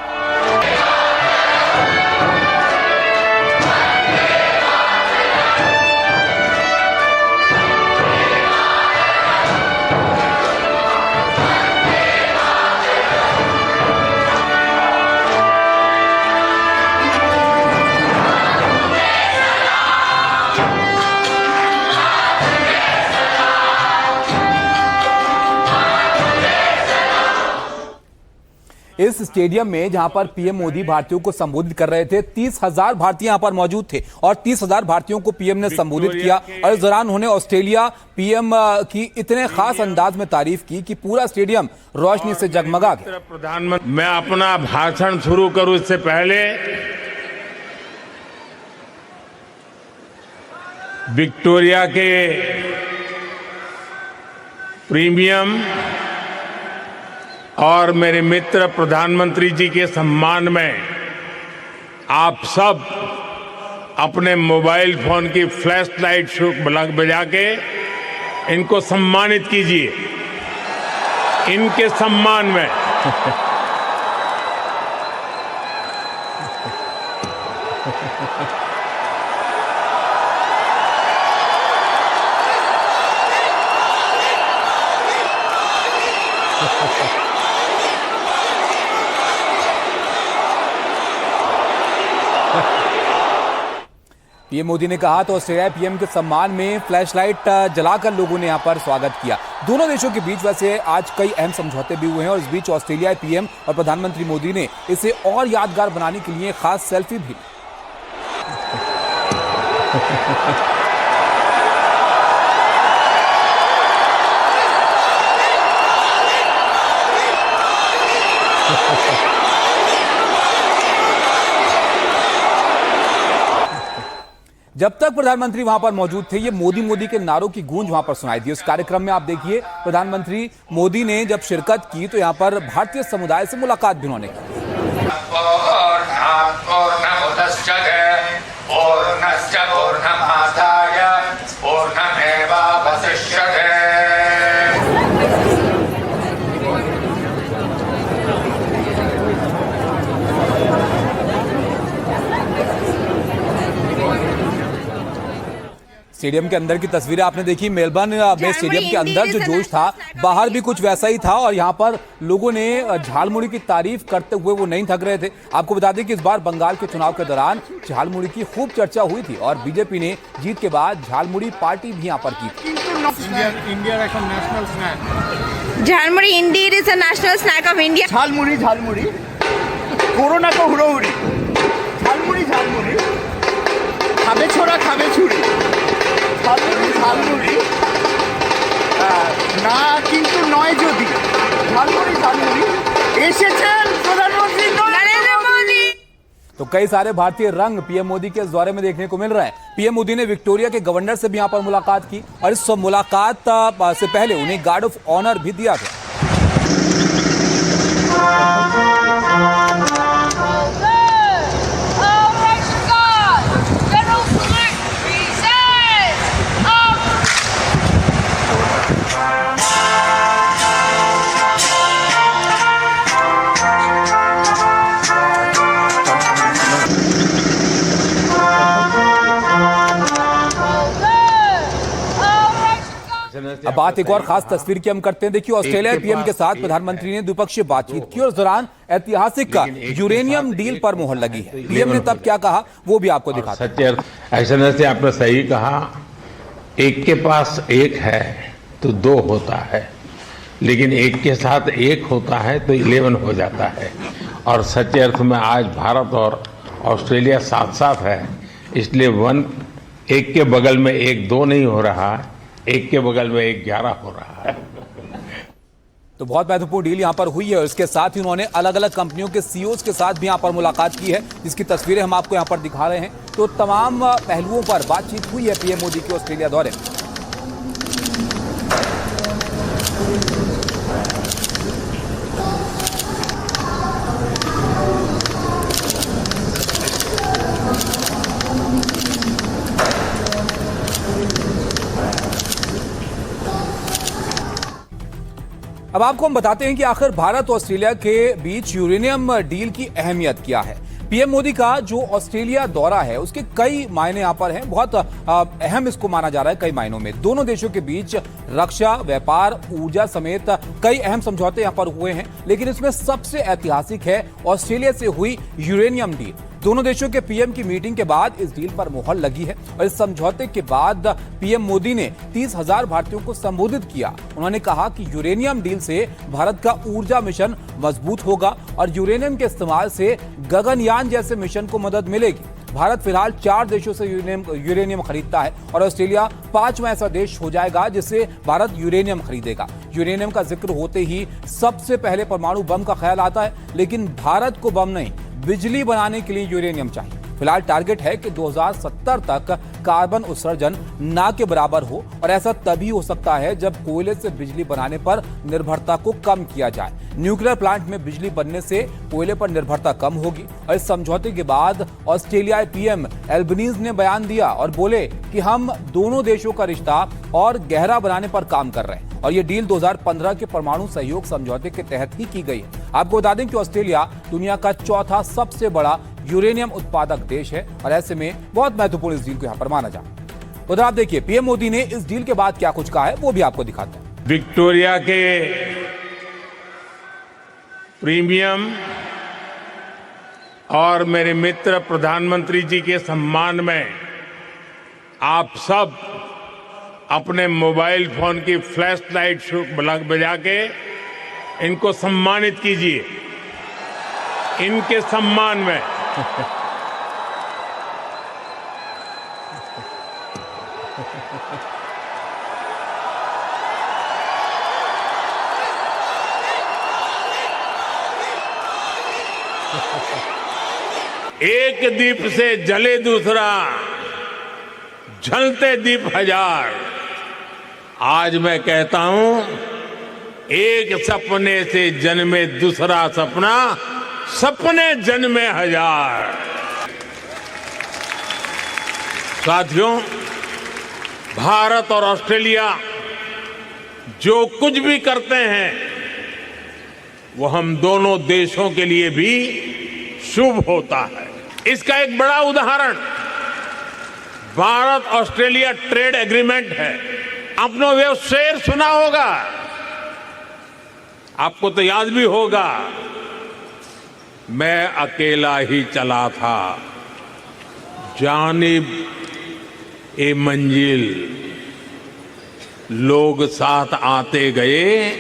इस स्टेडियम में जहां पर पीएम मोदी भारतीयों को संबोधित कर रहे थे, 30,000 भारतीय यहां पर मौजूद थे और 30,000 भारतीयों को पीएम ने संबोधित किया और इस दौरान उन्होंने ऑस्ट्रेलिया पीएम की इतने खास अंदाज में तारीफ की कि पूरा स्टेडियम रोशनी से जगमगा गया। प्रधानमंत्री, मैं अपना भाषण शुरू करूं इससे पहले विक्टोरिया के प्रीमियम और मेरे मित्र प्रधानमंत्री जी के सम्मान में आप सब अपने मोबाइल फोन की फ्लैश लाइट बजा के इनको सम्मानित कीजिए। इनके सम्मान में पीएम मोदी ने कहा तो ऑस्ट्रेलिया पीएम के सम्मान में फ्लैश लाइट जलाकर लोगों ने यहां पर स्वागत किया। दोनों देशों के बीच वैसे आज कई अहम समझौते भी हुए हैं और इस बीच ऑस्ट्रेलिया पीएम और प्रधानमंत्री मोदी ने इसे और यादगार बनाने के लिए खास सेल्फी भी जब तक प्रधानमंत्री वहां पर मौजूद थे, ये मोदी मोदी के नारों की गूंज वहां पर सुनाई दी। उस कार्यक्रम में आप देखिए, प्रधानमंत्री मोदी ने जब शिरकत की तो यहां पर भारतीय समुदाय से मुलाकात भी उन्होंने की। स्टेडियम के अंदर की तस्वीरें आपने देखी। मेलबर्न में स्टेडियम के अंदर जो जोश था, बाहर भी कुछ वैसा ही था और यहाँ पर लोगों ने झालमुड़ी की तारीफ करते हुए वो नहीं थक रहे थे। आपको बता दें कि इस बार बंगाल के चुनाव के दौरान झालमुड़ी की खूब चर्चा हुई थी और बीजेपी ने जीत के बाद झालमुड़ी पार्टी भी यहाँ पर की थी। Jhalmuri indeed is a national snack of India. Jhalmuri jhalmuri corona को हुड़ोहुड़ी झालमुड़ी झालमुड़ी खाबे छोड़ा खाबे छुड़ी झालमुड़ी झालमुड़ी না কিন্তু নয় যদি ঝালমুড়ি ঝালমুড়ি এসেছেন প্রধানমন্ত্রী নরেন্দ্র মোदी। तो कई सारे भारतीय रंग पीएम मोदी के इस दौरे में देखने को मिल रहे हैं। पीएम मोदी ने विक्टोरिया के गवर्नर से भी यहां पर मुलाकात की और इस मुलाकात से पहले उन्हें गार्ड ऑफ ऑनर भी दिया गया। अब बात एक और खास तस्वीर की हम करते हैं। देखिए, ऑस्ट्रेलिया पीएम के साथ प्रधानमंत्री ने द्विपक्षीय बातचीत की और इस दौरान ऐतिहासिक यूरेनियम डील पर मोहर लगी है। पीएम ने तब क्या कहा वो भी आपको दिखाते हैं। सच्चे ऐसा से आपने सही कहा, एक के पास एक है तो दो होता है, लेकिन एक के साथ एक होता है तो 11 हो जाता है। और सच्चे अर्थ में आज भारत और ऑस्ट्रेलिया साथ साथ है, इसलिए एक के बगल में एक 2 नहीं हो रहा, एक के बगल में एक 11 हो रहा है। तो बहुत महत्वपूर्ण डील यहां पर हुई है और इसके साथ ही उन्होंने अलग अलग कंपनियों के सीईओज के साथ भी यहां पर मुलाकात की है, जिसकी तस्वीरें हम आपको यहां पर दिखा रहे हैं। तो तमाम पहलुओं पर बातचीत हुई है पीएम मोदी के ऑस्ट्रेलिया दौरे में। अब आपको हम बताते हैं कि आखिर भारत और ऑस्ट्रेलिया के बीच यूरेनियम डील की अहमियत क्या है। पीएम मोदी का जो ऑस्ट्रेलिया दौरा है उसके कई मायने यहां पर हैं, बहुत अहम इसको माना जा रहा है कई मायनों में। दोनों देशों के बीच रक्षा, व्यापार, ऊर्जा समेत कई अहम समझौते यहां पर हुए हैं, लेकिन इसमें सबसे ऐतिहासिक है ऑस्ट्रेलिया से हुई यूरेनियम डील। दोनों देशों के पीएम की मीटिंग के बाद इस डील पर मोहर लगी है और इस समझौते के बाद पीएम मोदी ने 30,000 भारतीयों को संबोधित किया। उन्होंने कहा कि यूरेनियम डील से भारत का ऊर्जा मिशन मजबूत होगा और यूरेनियम के इस्तेमाल से गगनयान जैसे मिशन को मदद मिलेगी। भारत फिलहाल 4 देशों से यूरेनियम खरीदता है और ऑस्ट्रेलिया 5वां ऐसा देश हो जाएगा जिससे भारत यूरेनियम खरीदेगा। यूरेनियम का जिक्र होते ही सबसे पहले परमाणु बम का ख्याल आता है, लेकिन भारत को बम नहीं, बिजली बनाने के लिए यूरेनियम चाहिए। फिलहाल टारगेट है कि 2070 तक कार्बन उत्सर्जन ना के बराबर हो और ऐसा तभी हो सकता है जब कोयले से बिजली बनाने पर निर्भरता को कम किया जाए। न्यूक्लियर प्लांट में बिजली बनने से कोयले पर निर्भरता कम होगी। और इस समझौते के बाद ऑस्ट्रेलियाई पीएम एल्बनीज ने बयान दिया और बोले कि हम दोनों देशों का रिश्ता और गहरा बनाने पर काम कर रहे हैं और ये डील 2015 के परमाणु सहयोग समझौते के तहत ही की गई है। आपको बता दें कि ऑस्ट्रेलिया दुनिया का 4था सबसे बड़ा यूरेनियम उत्पादक देश है और ऐसे में बहुत महत्वपूर्ण इस डील को यहां पर माना जाता है। उधर आप देखिए पीएम मोदी ने इस डील के बाद क्या कुछ कहा है वो भी आपको दिखाते हैं। विक्टोरिया के प्रीमियम और मेरे मित्र प्रधानमंत्री जी के सम्मान में आप सब अपने मोबाइल फोन की फ्लैश लाइट बजा के इनको सम्मानित कीजिए। इनके सम्मान में एक दीप से जले दूसरा, जलते दीप हजार। आज मैं कहता हूं, एक सपने से जन्मे दूसरा सपना, सपने जन्मे हजार। साथियों, भारत और ऑस्ट्रेलिया जो कुछ भी करते हैं वो हम दोनों देशों के लिए भी शुभ होता है। इसका एक बड़ा उदाहरण भारत ऑस्ट्रेलिया ट्रेड एग्रीमेंट है। आपने वो शेर सुना होगा, आपको तो याद भी होगा, मैं अकेला ही चला था, जानिब ए मंजिल, लोग साथ आते गए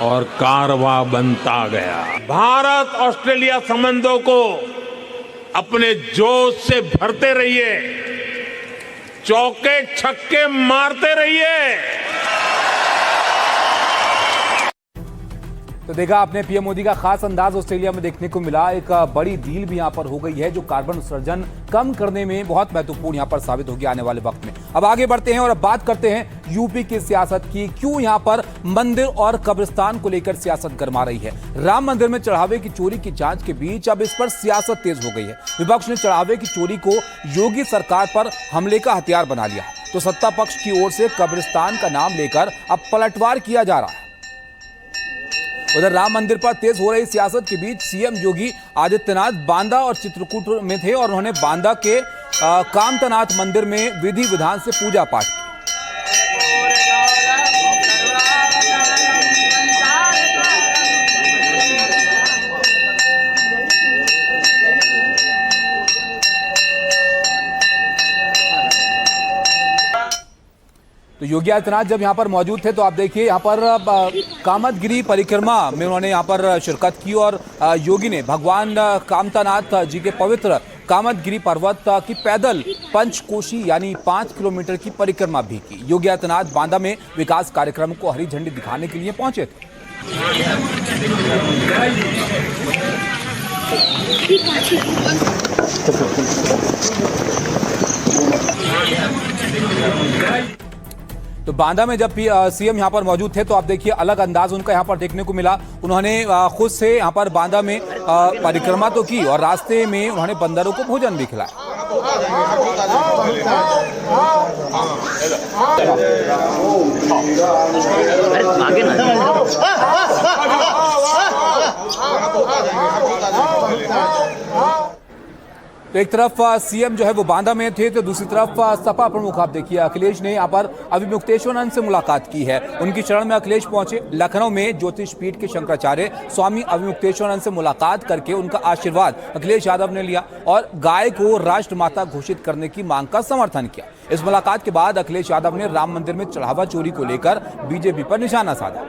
और कारवां बनता गया। भारत ऑस्ट्रेलिया संबंधों को अपने जोश से भरते रहिए, चौके छक्के मारते रहिए। तो देखा आपने पीएम मोदी का खास अंदाज ऑस्ट्रेलिया में देखने को मिला। एक बड़ी डील भी यहां पर हो गई है जो कार्बन उत्सर्जन कम करने में बहुत महत्वपूर्ण यहां पर साबित होगी आने वाले वक्त में। अब आगे बढ़ते हैं और अब बात करते हैं यूपी की सियासत की। क्यों यहां पर मंदिर और कब्रिस्तान को लेकर सियासत गरमा रही है। राम मंदिर में चढ़ावे की चोरी की जांच के बीच अब इस पर सियासत तेज हो गई है। विपक्ष ने चढ़ावे की चोरी को योगी सरकार पर हमले का हथियार बना लिया है, तो सत्ता पक्ष की ओर से कब्रिस्तान का नाम लेकर अब पलटवार किया जा रहा है। उधर राम मंदिर पर तेज हो रही सियासत के बीच सीएम योगी आदित्यनाथ बांदा और चित्रकूट में थे और उन्होंने बांदा के कामतानाथ मंदिर में विधि विधान से पूजा पाठ की। तो योगी आदित्यनाथ जब यहाँ पर मौजूद थे तो आप देखिए यहाँ पर कामदगिरी परिक्रमा में उन्होंने यहाँ पर शिरकत की और योगी ने भगवान कामतानाथ जी के पवित्र कामदगिरी पर्वत की पैदल पंचकोशी यानी 5 किलोमीटर की परिक्रमा भी की। योगी आदित्यनाथ बांदा में विकास कार्यक्रम को हरी झंडी दिखाने के लिए पहुंचे थे। तो बांदा में जब सीएम यहां पर मौजूद थे तो आप देखिए अलग अंदाज उनका यहां पर देखने को मिला। उन्होंने खुद से यहां पर बांदा में परिक्रमा तो की और रास्ते में उन्होंने बंदरों को भोजन भी खिलाया। तो एक तरफ सीएम जो है वो बांदा में थे तो दूसरी तरफ सपा प्रमुख आप देखिए अखिलेश ने यहाँ पर अभिमुक्तेश्वरानंद से मुलाकात की है। उनकी शरण में अखिलेश पहुंचे। लखनऊ में ज्योतिष पीठ के शंकराचार्य स्वामी अभिमुक्तेश्वरानंद से मुलाकात करके उनका आशीर्वाद अखिलेश यादव ने लिया और गाय को राष्ट्रमाता घोषित करने की मांग का समर्थन किया। इस मुलाकात के बाद अखिलेश यादव ने राम मंदिर में चढ़ावा चोरी को लेकर बीजेपी पर निशाना साधा।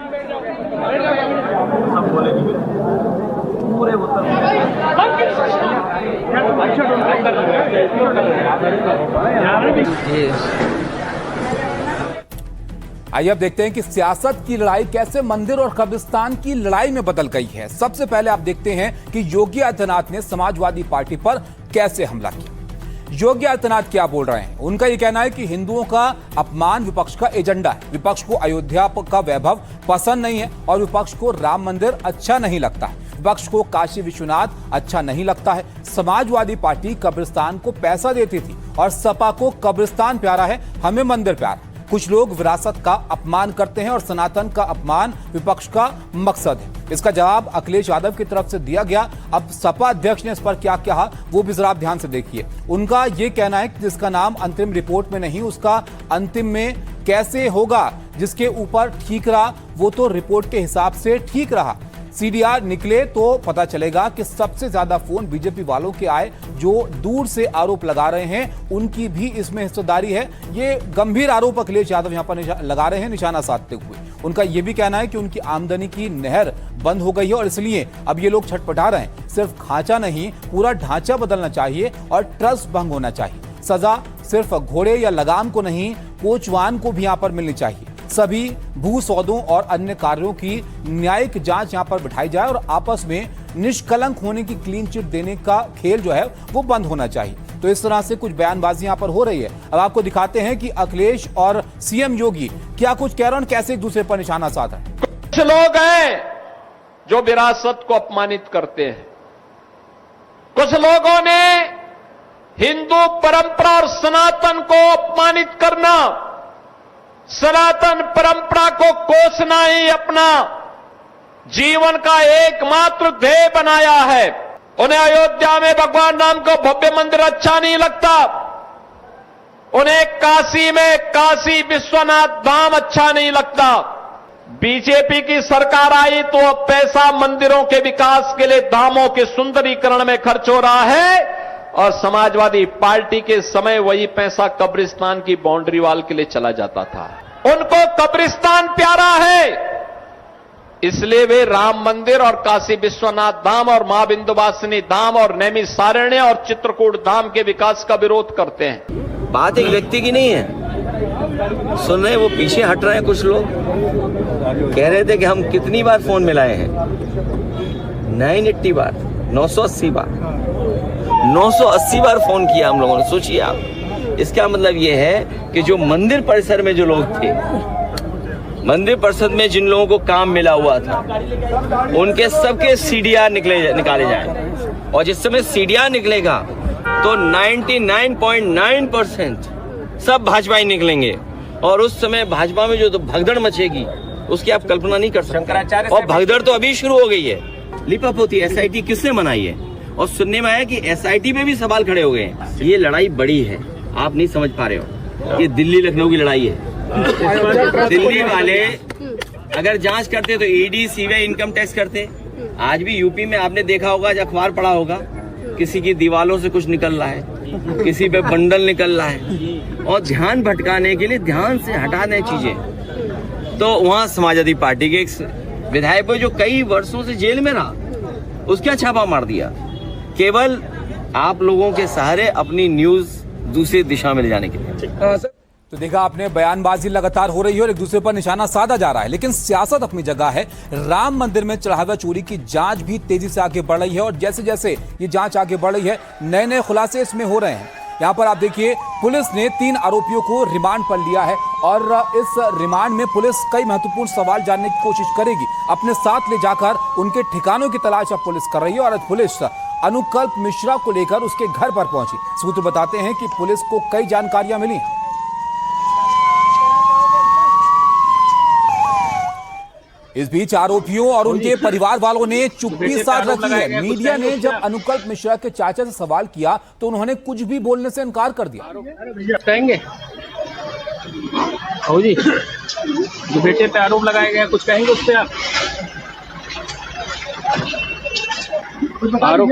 आइए अब देखते हैं कि सियासत की लड़ाई कैसे मंदिर और कब्रिस्तान की लड़ाई में बदल गई है। सबसे पहले आप देखते हैं कि योगी आदित्यनाथ ने समाजवादी पार्टी पर कैसे हमला किया। योगी आदित्यनाथ क्या बोल रहे हैं? उनका यह कहना है कि हिंदुओं का अपमान विपक्ष का एजेंडा है। विपक्ष को अयोध्या का वैभव पसंद नहीं है और विपक्ष को राम मंदिर अच्छा नहीं लगता है। विपक्ष को काशी विश्वनाथ अच्छा नहीं लगता है। समाजवादी पार्टी कब्रिस्तान को पैसा देती थी और सपा को कब्रिस्तान प्यारा है, हमें मंदिर प्यारा। कुछ लोग विरासत का अपमान करते हैं और सनातन का अपमान विपक्ष का मकसद है। इसका जवाब अखिलेश यादव की तरफ से दिया गया। अब सपा अध्यक्ष ने इस पर क्या कहा वो भी जरा आप ध्यान से देखिए। उनका ये कहना है कि जिसका नाम अंतिम रिपोर्ट में नहीं उसका अंतिम में कैसे होगा। जिसके ऊपर ठीक रहा वो तो रिपोर्ट के हिसाब से ठीक रहा। सीडीआर निकले तो पता चलेगा कि सबसे ज्यादा फोन बीजेपी वालों के आए जो दूर से आरोप लगा रहे हैं, उनकी भी इसमें हिस्सेदारी है। ये गंभीर आरोप अखिलेश यादव यहां पर लगा रहे हैं निशाना साधते हुए। उनका यह भी कहना है कि उनकी आमदनी की नहर बंद हो गई है और इसलिए अब ये लोग छटपटा रहे हैं। सिर्फ खांचा नहीं पूरा ढांचा बदलना चाहिए और ट्रस्ट भंग होना चाहिए। सजा सिर्फ घोड़े या लगाम को नहीं कोचवान को भी यहां पर मिलनी चाहिए। सभी भू सौदों और अन्य कार्यों की न्यायिक जांच यहां पर बिठाई जाए और आपस में निष्कलंक होने की क्लीन चिट देने का खेल जो है वो बंद होना चाहिए। तो इस तरह से कुछ बयानबाजी यहां पर हो रही है। अब आपको दिखाते हैं कि अखिलेश और सीएम योगी क्या कुछ कह रहे हैं, कैसे एक दूसरे पर निशाना साध रहे हैं। कुछ लोग हैं जो विरासत को अपमानित करते हैं। कुछ लोगों ने हिंदू परंपरा और सनातन को अपमानित करना, सनातन परंपरा को कोसना ही अपना जीवन का एकमात्र ध्येय बनाया है। उन्हें अयोध्या में भगवान राम को भव्य मंदिर अच्छा नहीं लगता। उन्हें काशी में काशी विश्वनाथ धाम अच्छा नहीं लगता। बीजेपी की सरकार आई तो अब पैसा मंदिरों के विकास के लिए, धामों के सुंदरीकरण में खर्च हो रहा है और समाजवादी पार्टी के समय वही पैसा कब्रिस्तान की बाउंड्री वाल के लिए चला जाता था। उनको कब्रिस्तान प्यारा है इसलिए वे राम मंदिर और काशी विश्वनाथ धाम और मां विंध्यवासिनी धाम और नैमिषारण्य और चित्रकूट धाम के विकास का विरोध करते हैं। बात एक व्यक्ति की नहीं है। सुन रहे वो पीछे हट रहे हैं। कुछ लोग कह रहे थे कि हम कितनी बार फोन मिलाए हैं, 980 बार, 980 बार, 980 बार फोन किया हम लोगों ने। सोचिए आप, इसका मतलब ये है कि जो मंदिर परिसर में जो लोग थे, मंदिर परिषद में जिन लोगों को काम मिला हुआ था, उनके सबके सीडीआर निकाले जाए और जिस समय सीडीआर निकलेगा तो 99.9% सब भाजपा ही निकलेंगे और उस समय भाजपा में जो तो भगदड़ मचेगी उसकी आप कल्पना नहीं कर सकते। और भगदड़ तो अभी शुरू हो गई है। लिपापोती एसआईटी किसने मनाई है और सुनने में आया कि एसआईटी पे भी सवाल खड़े हो गए हैं। ये लड़ाई बड़ी है, आप नहीं समझ पा रहे हो। ये दिल्ली लखनऊ की लड़ाई है। दिल्ली वाले अगर जांच करते तो ईडी सीबीआई इनकम टैक्स करते। आज भी यूपी में आपने देखा होगा, अखबार पढ़ा होगा, किसी की दीवालों से कुछ निकल रहा है। किसी पे बंडल निकल रहा है, और ध्यान भटकाने के लिए ध्यान से हटा दें चीजें। तो वहाँ समाजवादी पार्टी के एक विधायक को जो कई वर्षों से जेल में रहा, उसका छापा मार दिया, केवल आप लोगों के सहारे अपनी न्यूज दूसरी दिशा में ले जाने के लिए। तो देखा आपने, बयानबाजी लगातार हो रही है और एक दूसरे पर निशाना साधा जा रहा है, लेकिन सियासत अपनी जगह है। राम मंदिर में चढ़ावा चोरी की जांच भी तेजी से आगे बढ़ रही है और जैसे जैसे ये जांच आगे बढ़ रही है, नए नए खुलासे इसमें हो रहे हैं। यहाँ पर आप देखिए, पुलिस ने 3 आरोपियों को रिमांड पर लिया है और इस रिमांड में पुलिस कई महत्वपूर्ण सवाल जानने की कोशिश करेगी। अपने साथ ले जाकर उनके ठिकानों की तलाश अब पुलिस कर रही है और पुलिस अनुकल्प मिश्रा को लेकर उसके घर पर पहुंची। सूत्र बताते हैं कि पुलिस को कई जानकारियां मिली। इस बीच आरोपियों और उनके परिवार वालों ने चुप्पी साध रखी है। मीडिया ने जब अनुकल्प मिश्रा के चाचा से सवाल किया तो उन्होंने कुछ भी बोलने से इनकार कर दिया। कहेंगे जी, जो बेटे पे आरोप लगाया गया, कुछ कहेंगे उससे आप? आरोप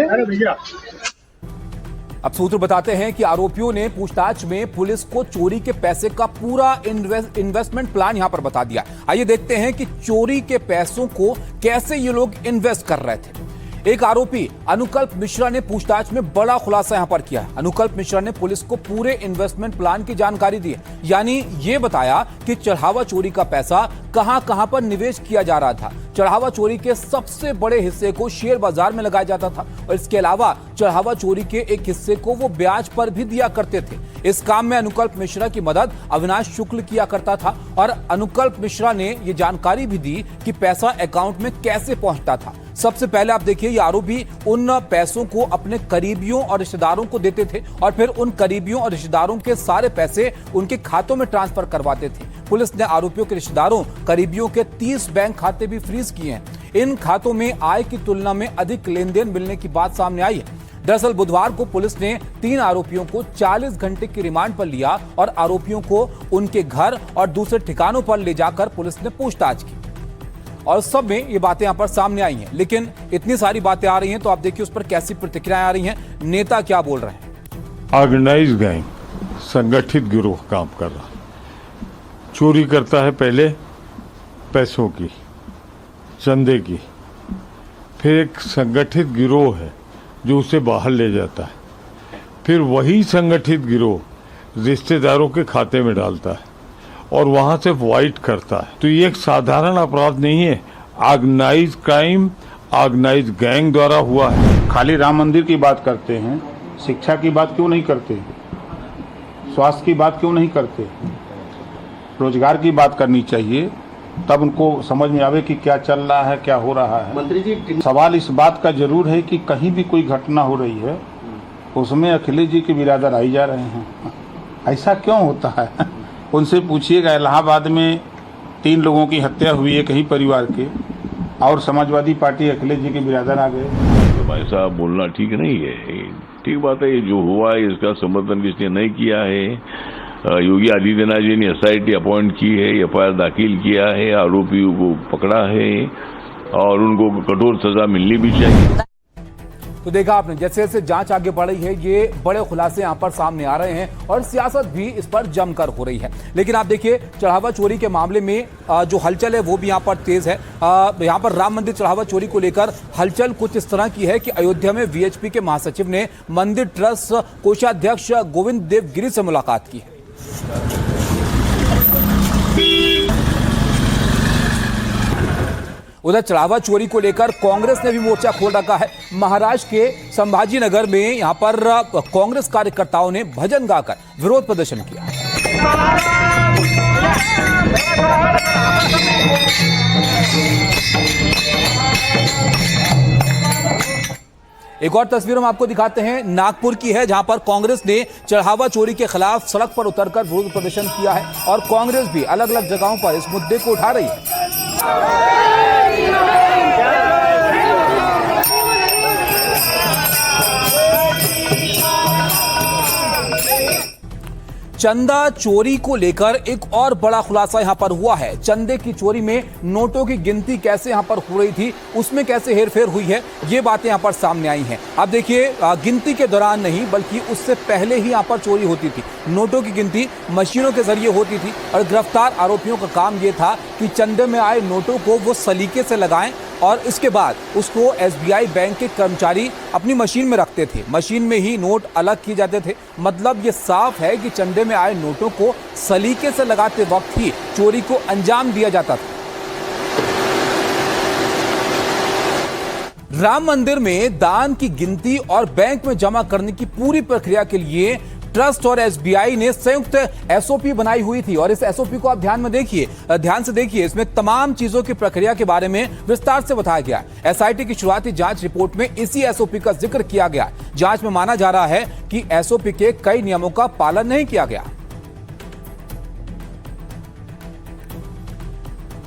अब सूत्र बताते हैं कि आरोपियों ने पूछताछ में पुलिस को चोरी के पैसे का पूरा इन्वेस्टमेंट प्लान यहां पर बता दिया। आइए देखते हैं कि चोरी के पैसों को कैसे ये लोग इन्वेस्ट कर रहे थे। एक आरोपी अनुकल्प मिश्रा ने पूछताछ में बड़ा खुलासा यहां पर किया है। अनुकल्प मिश्रा ने पुलिस को पूरे इन्वेस्टमेंट प्लान की जानकारी दी है, यानी ये बताया कि चढ़ावा चोरी का पैसा कहां कहां पर निवेश किया जा रहा था। चढ़ावा चोरी के सबसे बड़े हिस्से को शेयर बाजार में लगाया जाता था और इसके अलावा चढ़ावा चोरी के एक हिस्से को वो ब्याज पर भी दिया करते थे। इस काम में अनुकल्प मिश्रा की मदद अविनाश शुक्ल किया करता था और अनुकल्प मिश्रा ने ये जानकारी भी दी कि पैसा अकाउंट में कैसे पहुंचता था। सबसे पहले आप देखिए, ये आरोपी उन पैसों को अपने करीबियों और रिश्तेदारों को देते थे और फिर उन करीबियों और रिश्तेदारों के सारे पैसे उनके खातों में ट्रांसफर करवाते थे। पुलिस ने आरोपियों के रिश्तेदारों, करीबियों के 30 बैंक खाते भी फ्रीज किए हैं। इन खातों में आय की तुलना में अधिक लेन देन मिलने की बात सामने आई है। दरअसल बुधवार को पुलिस ने 3 आरोपियों को 40 घंटे की रिमांड पर लिया और आरोपियों को उनके घर और दूसरे ठिकानों पर ले जाकर पुलिस ने पूछताछ की और सब में ये बातें यहां पर सामने आई हैं। लेकिन इतनी सारी बातें आ रही हैं तो आप देखिए उस पर कैसी प्रतिक्रियाएं आ रही हैं, नेता क्या बोल रहे हैं। ऑर्गेनाइज गैंग, संगठित गिरोह काम कर रहा, चोरी करता है पहले पैसों की, चंदे की, फिर एक संगठित गिरोह है जो उसे बाहर ले जाता है, फिर वही संगठित गिरोह रिश्तेदारों के खाते में डालता है और वहां से वाइट करता है। तो ये एक साधारण अपराध नहीं है, ऑर्गेनाइज क्राइम, ऑर्गेनाइज गैंग द्वारा हुआ है। खाली राम मंदिर की बात करते हैं, शिक्षा की बात क्यों नहीं करते, स्वास्थ्य की बात क्यों नहीं करते, रोजगार की बात करनी चाहिए, तब उनको समझ में आवे कि क्या चल रहा है, क्या हो रहा है। मंत्री जी, सवाल इस बात का जरूर है कि कहीं भी कोई घटना हो रही है उसमें अखिलेश जी के बिरादर आई जा रहे हैं, ऐसा क्यों होता है? उनसे पूछिएगा, इलाहाबाद में 3 लोगों की हत्या हुई है कहीं परिवार के, और समाजवादी पार्टी अखिलेश जी के बिरादर आ गए। तो भाई साहब बोलना ठीक नहीं है, ठीक बात है। ये जो हुआ है इसका समर्थन किसने नहीं किया है। योगी आदित्यनाथ जी ने SIT अपॉइंट की है, FIR दाखिल किया है, आरोपियों को पकड़ा है और उनको कठोर सजा मिलनी भी चाहिए। तो देखा आपने, जैसे जैसे जांच आगे बढ़ रही है ये बड़े खुलासे यहां पर सामने आ रहे हैं और सियासत भी इस पर जमकर हो रही है। लेकिन आप देखिए, चढ़ावा चोरी के मामले में जो हलचल है वो भी यहां पर तेज है। यहां पर राम मंदिर चढ़ावा चोरी को लेकर हलचल कुछ इस तरह की है कि अयोध्या में VHP के महासचिव ने मंदिर ट्रस्ट कोषाध्यक्ष गोविंद देवगिरी से मुलाकात की है। उधर चढ़ावा चोरी को लेकर कांग्रेस ने भी मोर्चा खोल रखा है। महाराष्ट्र के संभाजीनगर में यहां पर कांग्रेस कार्यकर्ताओं ने भजन गाकर विरोध प्रदर्शन किया। एक और तस्वीर हम आपको दिखाते हैं, नागपुर की है, जहां पर कांग्रेस ने चढ़ावा चोरी के खिलाफ सड़क पर उतरकर विरोध प्रदर्शन किया है और कांग्रेस भी अलग अलग जगहों पर इस मुद्दे को उठा रही है। चंदा चोरी को लेकर एक और बड़ा खुलासा यहां पर हुआ है। चंदे की चोरी में नोटों की गिनती कैसे यहां पर हो रही थी, उसमें कैसे हेरफेर हुई है, ये बातें यहां पर सामने आई हैं। अब देखिए, गिनती के दौरान नहीं बल्कि उससे पहले ही यहां पर चोरी होती थी। नोटों की गिनती मशीनों के जरिए होती थी और गिरफ्तार आरोपियों का काम यह था कि चंदे में आए नोटों को वो सलीके से लगाएं और इसके बाद उसको एसबीआई बैंक के कर्मचारी अपनी मशीन में रखते थे। मशीन में ही नोट अलग किए जाते थे। मतलब ये साफ है कि चंदे में आए नोटों को सलीके से लगाते वक्त ही चोरी को अंजाम दिया जाता था। राम मंदिर में दान की गिनती और बैंक में जमा करने की पूरी प्रक्रिया के लिए ट्रस्ट और एसबीआई ने संयुक्त एसओपी बनाई हुई थी और इस एसओपी को आप ध्यान से देखिए। इसमें तमाम चीजों की प्रक्रिया के बारे में विस्तार से बताया गया। एसआईटी की शुरुआती जांच रिपोर्ट में इसी एसओपी का जिक्र किया गया। जांच में माना जा रहा है कि एसओपी के कई नियमों का पालन नहीं किया गया।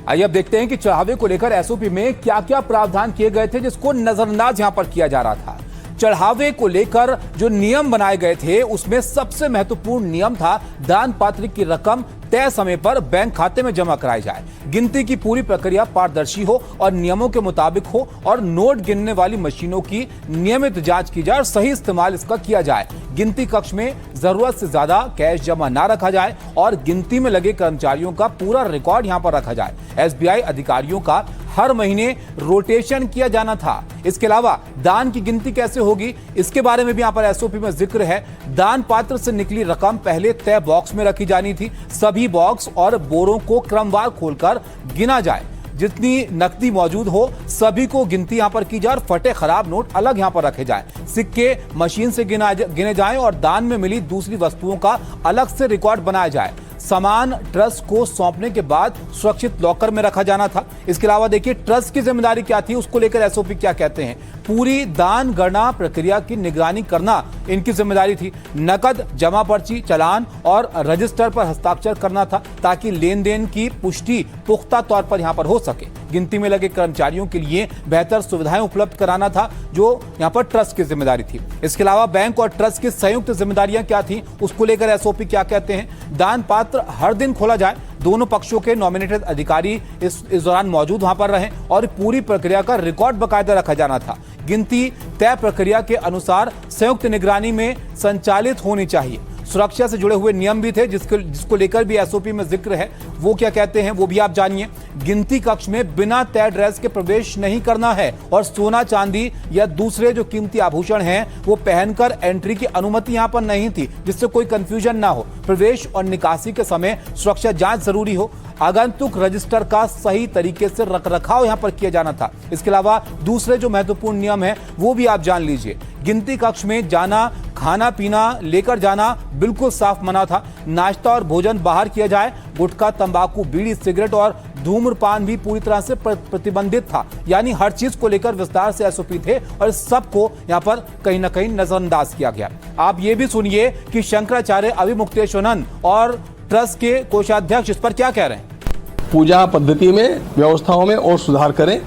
आइए अब देखते हैं कि चढ़ावे को लेकर एसओपी में क्या क्या प्रावधान किए गए थे जिसको नजरअंदाज यहां पर किया जा रहा था। चढ़ावे को लेकर जो नियम बनाए गए थे उसमें सबसे महत्वपूर्ण नियम था दान पात्र की रकम तय समय पर बैंक खाते में जमा कराई जाए। गिनती की पूरी प्रक्रिया पारदर्शी हो और नियमों के मुताबिक हो और नोट गिनने वाली मशीनों की नियमित जांच की जाए और सही इस्तेमाल इसका किया जाए। गिनती कक्ष में जरूरत से ज्यादा कैश जमा ना रखा जाए और गिनती में लगे कर्मचारियों का पूरा रिकॉर्ड यहां पर रखा जाए। एसबीआई अधिकारियों का हर महीने रोटेशन किया जाना था। इसके अलावा दान की गिनती कैसे होगी इसके बारे में भी यहां पर एसओपी में जिक्र है। दान पात्र से निकली रकम पहले तय बॉक्स में रखी जानी थी। सभी बॉक्स और बोरों को क्रमवार खोलकर गिना जाए। जितनी नकदी मौजूद हो सभी को गिनती यहां पर की जाए और फटे खराब नोट अलग यहां पर रखे जाए। सिक्के मशीन से गिने जाएं और दान में मिली दूसरी वस्तुओं का अलग से रिकॉर्ड बनाया जाए। सामान ट्रस्ट को सौंपने के बाद सुरक्षित लॉकर में रखा जाना था। इसके अलावा देखिए ट्रस्ट की जिम्मेदारी क्या थी, उसको लेकर एसओपी क्या कहते हैं। पूरी दान गणना प्रक्रिया की निगरानी करना इनकी जिम्मेदारी थी। नकद जमा पर्ची, चालान और रजिस्टर पर हस्ताक्षर करना था ताकि लेन देन की पुष्टि पुख्ता तौर पर यहां पर हो सके। गिनती में लगे कर्मचारियों के लिए बेहतर सुविधाएं उपलब्ध कराना था जो यहां पर ट्रस्ट की जिम्मेदारी थी। इसके अलावा बैंक और ट्रस्ट की संयुक्त जिम्मेदारियां क्या थी, उसको लेकर एसओपी क्या कहते हैं। दान पात्र हर दिन खोला जाए। दोनों पक्षों के नॉमिनेटेड अधिकारी इस दौरान मौजूद वहां पर रहें और पूरी प्रक्रिया का रिकॉर्ड बाकायदा रखा जाना था। गिनती तय प्रक्रिया के अनुसार संयुक्त निगरानी में संचालित होनी चाहिए। सुरक्षा से जुड़े हुए नियम भी थे जिसको लेकर भी एसओपी में जिक्र है। वो क्या कहते हैं वो भी आप जानिए। गिनती कक्ष में बिना तय ड्रेस के प्रवेश नहीं करना है और सोना चांदी या दूसरे जो कीमती आभूषण हैं वो पहनकर एंट्री की अनुमति यहां पर नहीं थी, जिससे कोई कंफ्यूजन ना हो। प्रवेश और निकासी के समय सुरक्षा जांच जरूरी हो। आगंतुक रजिस्टर का सही तरीके से रखरखाव यहां पर किया जाना था। इसके अलावा दूसरे जो महत्वपूर्ण नियम है वो भी आप जान लीजिए। गिनती कक्ष में जाना, खाना पीना लेकर जाना बिल्कुल साफ मना था। नाश्ता और भोजन बाहर किया जाए। गुटखा, तंबाकू, बीड़ी, सिगरेट और धूम्रपान भी पूरी तरह से प्रतिबंधित था। यानी हर चीज को लेकर विस्तार से एसओपी थे और सबको यहां पर कहीं ना कहीं नजरअंदाज किया गया। आप ये भी सुनिए कि शंकराचार्य अभिमुक्तेश्वरन और ट्रस्ट के कोषाध्यक्ष इस पर क्या कह रहे हैं। पूजा पद्धति में, व्यवस्थाओं में और सुधार करें,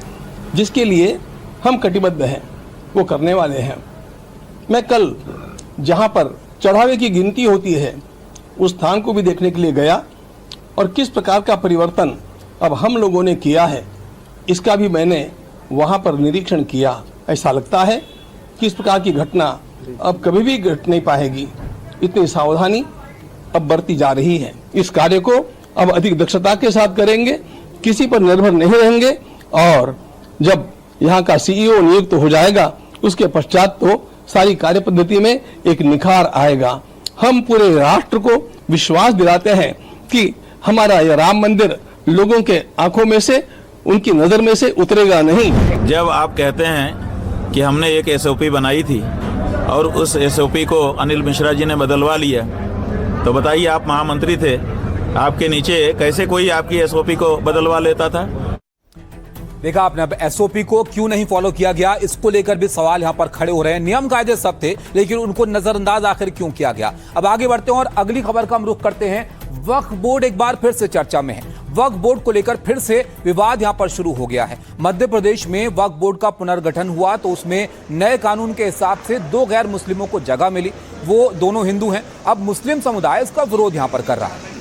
जिसके लिए हम कटिबद्ध हैं, वो करने वाले हैं। मैं कल जहां पर चढ़ावे की गिनती होती है उस स्थान को भी देखने के लिए गया और किस प्रकार का परिवर्तन अब हम लोगों ने किया है इसका भी मैंने वहां पर निरीक्षण किया। ऐसा लगता है कि इस प्रकार की घटना अब कभी भी घट नहीं पाएगी। इतनी सावधानी अब बरती जा रही है। इस कार्य को अब अधिक दक्षता के साथ करेंगे, किसी पर निर्भर नहीं रहेंगे और जब यहाँ का सीईओ नियुक्त हो जाएगा उसके पश्चात तो सारी कार्य पद्धति में एक निखार आएगा। हम पूरे राष्ट्र को विश्वास दिलाते हैं कि हमारा यह राम मंदिर लोगों के आंखों में से, उनकी नजर में से उतरेगा नहीं। जब आप कहते हैं कि हमने एक एसओपी बनाई थी और उस एसओपी को अनिल मिश्रा जी ने बदलवा लिया, तो बताइए, आप महामंत्री थे, आपके नीचे कैसे कोई आपकी एसओपी को बदलवा लेता था। देखा आपने, अब एसओपी को क्यों नहीं फॉलो किया गया इसको लेकर भी सवाल यहां पर खड़े हो रहे हैं। नियम कायदे सब थे लेकिन उनको नजरअंदाज आखिर क्यों किया गया। अब आगे बढ़ते हैं और अगली खबर का हम रुख करते हैं। वक्फ बोर्ड एक बार फिर से चर्चा में है। वक्फ बोर्ड को लेकर फिर से विवाद यहां पर शुरू हो गया है। मध्य प्रदेश में वक्फ बोर्ड का पुनर्गठन हुआ तो उसमें नए कानून के हिसाब से 2 गैर मुस्लिमों को जगह मिली, वो दोनों हिंदू हैं। अब मुस्लिम समुदाय इसका विरोध यहां पर कर रहा है।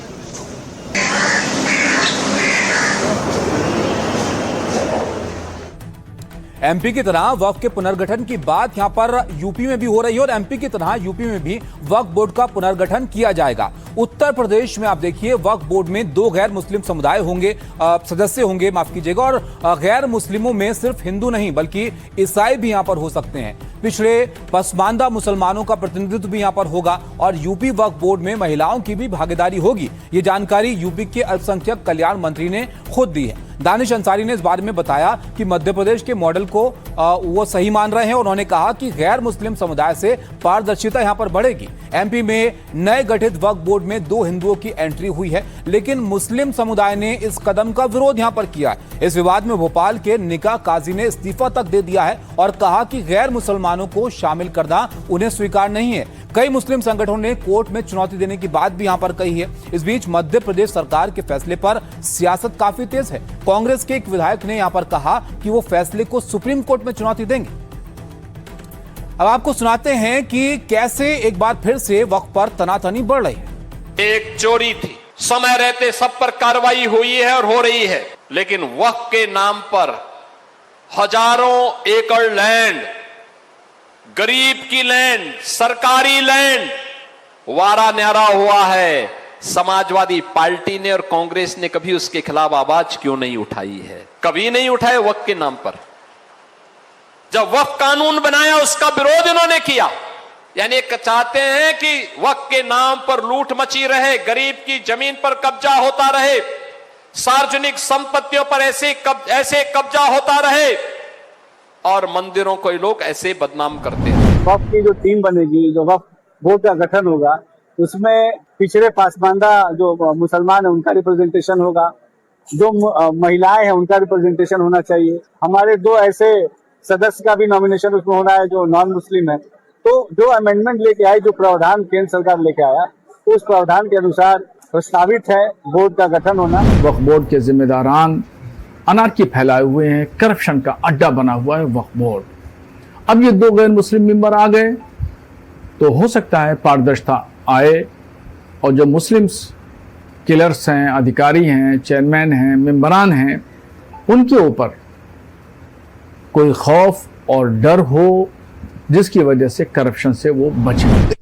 एमपी की तरह वक्फ के पुनर्गठन की बात यहां पर यूपी में भी हो रही है और एमपी की तरह यूपी में भी वक्फ बोर्ड का पुनर्गठन किया जाएगा। उत्तर प्रदेश में आप देखिए वक्फ बोर्ड में 2 गैर मुस्लिम समुदाय होंगे, सदस्य होंगे, माफ कीजिएगा, और गैर मुस्लिमों में सिर्फ हिंदू नहीं बल्कि ईसाई भी यहां पर हो सकते हैं। पिछड़े पसमानदा मुसलमानों का प्रतिनिधित्व भी यहां पर होगा और यूपी वक्फ बोर्ड में महिलाओं की भी भागीदारी होगी। ये जानकारी यूपी के अल्पसंख्यक कल्याण मंत्री ने खुद दी है। दानिश अंसारी ने इस बारे में बताया कि मध्य प्रदेश के मॉडल को वो सही मान रहे हैं। उन्होंने कहा कि गैर मुस्लिम समुदाय से पारदर्शिता यहां पर बढ़ेगी। एमपी में नए गठित वक्फ बोर्ड में 2 हिंदुओं की एंट्री हुई है, लेकिन मुस्लिम समुदाय ने इस कदम का विरोध यहां पर किया है। इस विवाद में भोपाल के निकाह काजी ने इस्तीफा तक दे दिया है और कहा कि गैर मुसलमानों को शामिल करना उन्हें स्वीकार नहीं है। कई मुस्लिम संगठनों ने कोर्ट में चुनौती देने की बात भी यहां पर कही है। इस बीच मध्य प्रदेश सरकार के फैसले पर सियासत काफी तेज है। कांग्रेस के एक विधायक ने यहां पर कहा कि वो फैसले को सुप्रीम कोर्ट में चुनौती देंगे। अब आपको सुनाते हैं कि कैसे एक बार फिर से वक्फ पर तनातनी बढ़ रही है। एक चोरी थी, समय रहते सब पर कार्रवाई हुई है और हो रही है, लेकिन वक्फ के नाम पर हजारों एकड़ लैंड, गरीब की लैंड, सरकारी लैंड वारा न्यारा हुआ है। समाजवादी पार्टी ने और कांग्रेस ने कभी उसके खिलाफ आवाज क्यों नहीं उठाई है? कभी नहीं उठाए वक्फ के नाम पर। जब वक्फ कानून बनाया उसका विरोध इन्होंने किया। यानी चाहते हैं कि वक्फ के नाम पर लूट मची रहे, गरीब की जमीन पर कब्जा होता रहे, सार्वजनिक संपत्तियों पर ऐसे कब्जा होता रहे और मंदिरों को लोग ऐसे बदनाम करते हैं। वक्फ की जो टीम बनेगी, जो वक्फ बोर्ड का गठन होगा, उसमें पिछड़े पासमानदा जो मुसलमान है उनका रिप्रेजेंटेशन होगा, जो महिलाएं हैं उनका रिप्रेजेंटेशन होना चाहिए। हमारे 2 ऐसे सदस्य का भी नॉमिनेशन उसमें होना है जो नॉन मुस्लिम है। तो जो अमेंडमेंट लेके आए, जो प्रावधान केंद्र सरकार लेके आया, तो उस प्रावधान के अनुसार प्रस्तावित है बोर्ड का गठन होना। वक्फ बोर्ड के जिम्मेदारान अनारकी फैलाए हुए हैं, करप्शन का अड्डा बना हुआ है वक्फ बोर्ड। अब ये 2 गैर मुस्लिम मेंबर आ गए तो हो सकता है पारदर्शिता आए और जो मुस्लिम्स किलर्स हैं, अधिकारी हैं, चेयरमैन हैं, मेंबरान हैं, उनके ऊपर कोई खौफ और डर हो जिसकी वजह से करप्शन से वो बचे।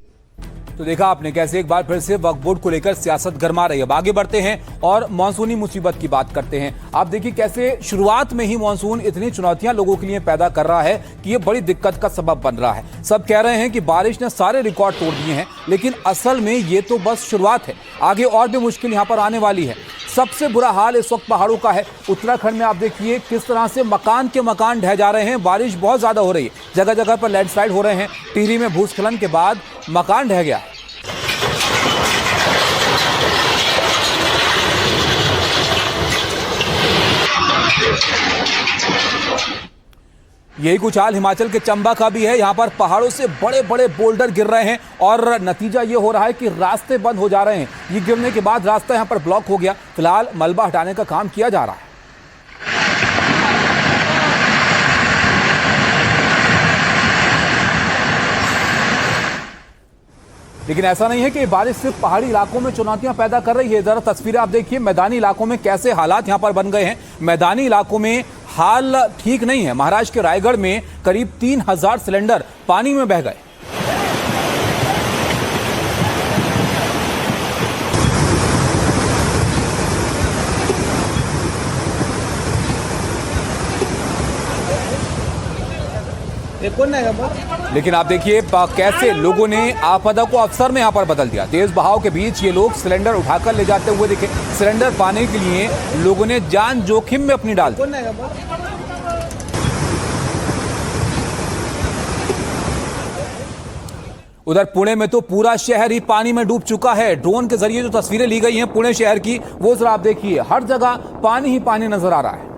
तो देखा आपने कैसे एक बार फिर से वक्फ बोर्ड को लेकर सियासत गरमा रही है। अब आगे बढ़ते हैं और मानसूनी मुसीबत की बात करते हैं। आप देखिए कैसे शुरुआत में ही मानसून इतनी चुनौतियां लोगों के लिए पैदा कर रहा है कि ये बड़ी दिक्कत का सबब बन रहा है। सब कह रहे हैं कि बारिश ने सारे रिकॉर्ड तोड़ दिए हैं, लेकिन असल में ये तो बस शुरुआत है। आगे और भी मुश्किल यहाँ पर आने वाली है। सबसे बुरा हाल इस वक्त पहाड़ों का है। उत्तराखंड में आप देखिए किस तरह से मकान के मकान ढह जा रहे हैं। बारिश बहुत ज्यादा हो रही है, जगह जगह पर लैंडस्लाइड हो रहे हैं। टिहरी में भूस्खलन के बाद मकान ढह गया। यही कुछ हाल हिमाचल के चंबा का भी है। यहां पर पहाड़ों से बड़े बड़े बोल्डर गिर रहे हैं और नतीजा ये हो रहा है कि रास्ते बंद हो जा रहे हैं। ये गिरने के बाद रास्ता यहां पर ब्लॉक हो गया। फिलहाल मलबा हटाने का काम किया जा रहा है। लेकिन ऐसा नहीं है कि बारिश सिर्फ पहाड़ी इलाकों में चुनौतियां पैदा कर रही है। जरा तस्वीरें आप देखिए, मैदानी इलाकों में कैसे हालात यहां पर बन गए हैं। मैदानी इलाकों में हाल ठीक नहीं है। महाराष्ट्र के रायगढ़ में करीब 3000 सिलेंडर पानी में बह गए। लेकिन आप देखिए कैसे लोगों ने आपदा को अवसर में यहां पर बदल दिया। तेज बहाव के बीच ये लोग सिलेंडर उठाकर ले जाते हुए दिखे। सिलेंडर पाने के लिए लोगों ने जान जोखिम में अपनी डाल दी। उधर पुणे में तो पूरा शहर ही पानी में डूब चुका है। ड्रोन के जरिए जो तस्वीरें ली गई हैं पुणे शहर की, वो जरा आप देखिए, हर जगह पानी ही पानी नजर आ रहा है।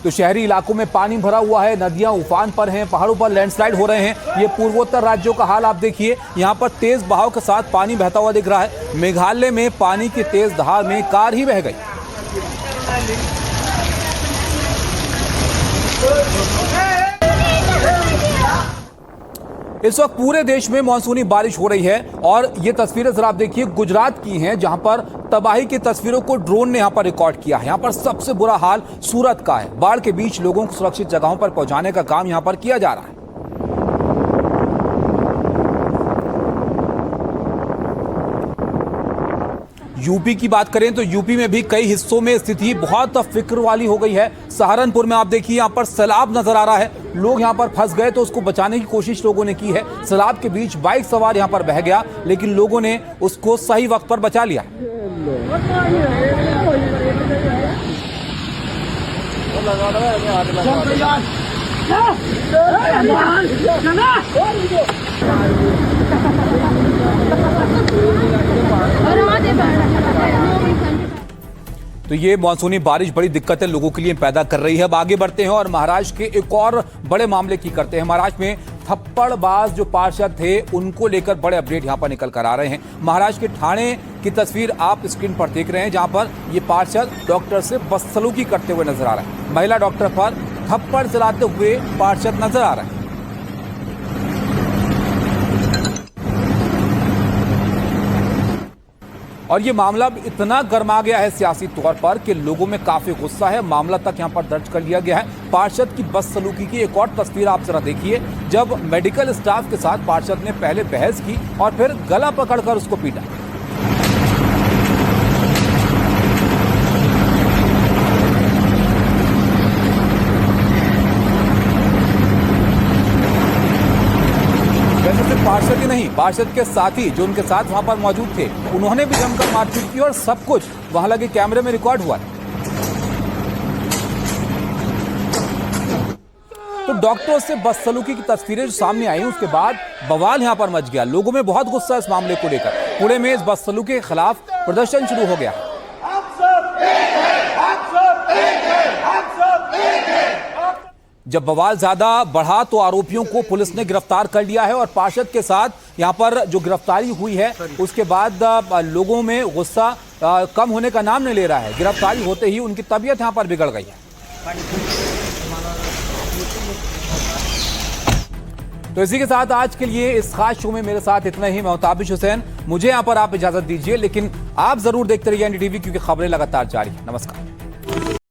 तो शहरी इलाकों में पानी भरा हुआ है, नदियां उफान पर हैं, पहाड़ों पर लैंडस्लाइड हो रहे हैं। ये पूर्वोत्तर राज्यों का हाल आप देखिए, यहाँ पर तेज बहाव के साथ पानी बहता हुआ दिख रहा है। मेघालय में पानी की तेज धार में कार ही बह गई। इस वक्त पूरे देश में मानसूनी बारिश हो रही है और ये तस्वीरें जरा आप देखिए गुजरात की हैं, जहां पर तबाही की तस्वीरों को ड्रोन ने यहां पर रिकॉर्ड किया है। यहां पर सबसे बुरा हाल सूरत का है। बाढ़ के बीच लोगों को सुरक्षित जगहों पर पहुंचाने का काम यहां पर किया जा रहा है। यूपी की बात करें तो यूपी में भी कई हिस्सों में स्थिति बहुत फिक्र वाली हो गई है। सहारनपुर में आप देखिए यहाँ पर सैलाब नजर आ रहा है, लोग यहाँ पर फंस गए तो उसको बचाने की कोशिश लोगों ने की है। सैलाब के बीच बाइक सवार यहाँ पर बह गया, लेकिन लोगों ने उसको सही वक्त पर बचा लिया। तो ये मानसूनी बारिश बड़ी दिक्कतें लोगों के लिए पैदा कर रही है। अब आगे बढ़ते हैं और महाराष्ट्र के एक और बड़े मामले की करते हैं। महाराष्ट्र में थप्पड़बाज जो पार्षद थे उनको लेकर बड़े अपडेट यहां पर निकल कर आ रहे हैं। महाराष्ट्र के ठाणे की तस्वीर आप स्क्रीन पर देख रहे हैं, जहां पर ये पार्षद डॉक्टर से बदसलूकी करते हुए नजर आ रहा है। महिला डॉक्टर पर थप्पड़ चलाते हुए पार्षद नजर आ रहे हैं। और ये मामला इतना गर्मा गया है सियासी तौर पर कि लोगों में काफी गुस्सा है। मामला तक यहां पर दर्ज कर लिया गया है। पार्षद की बदसलूकी की एक और तस्वीर आप जरा देखिए, जब मेडिकल स्टाफ के साथ पार्षद ने पहले बहस की और फिर गला पकड़कर उसको पीटा। पार्षद ही नहीं, पार्षद के साथी जो उनके साथ वहां पर मौजूद थे, उन्होंने भी जमकर मारपीट की और सब कुछ वहां लगे कैमरे में रिकॉर्ड हुआ। तो डॉक्टरों से बदसलूकी की तस्वीरें जो सामने आई, उसके बाद बवाल यहां पर मच गया। लोगों में बहुत गुस्सा इस मामले को लेकर। पुणे में इस बदसलूकी के खिलाफ प्रदर्शन शुरू हो गया। जब बवाल ज्यादा बढ़ा तो आरोपियों को पुलिस ने गिरफ्तार कर लिया है और पार्षद के साथ यहां पर जो गिरफ्तारी हुई है उसके बाद लोगों में गुस्सा कम होने का नाम नहीं ले रहा है। गिरफ्तारी होते ही उनकी तबीयत यहां पर बिगड़ गई है। तो इसी के साथ आज के लिए इस खास शो में मेरे साथ इतना ही। मैं ताबिश हुसैन, मुझे यहां पर आप इजाजत दीजिए, लेकिन आप जरूर देखते रहिए एनडीटीवी, क्योंकि खबरें लगातार जारी है। नमस्कार।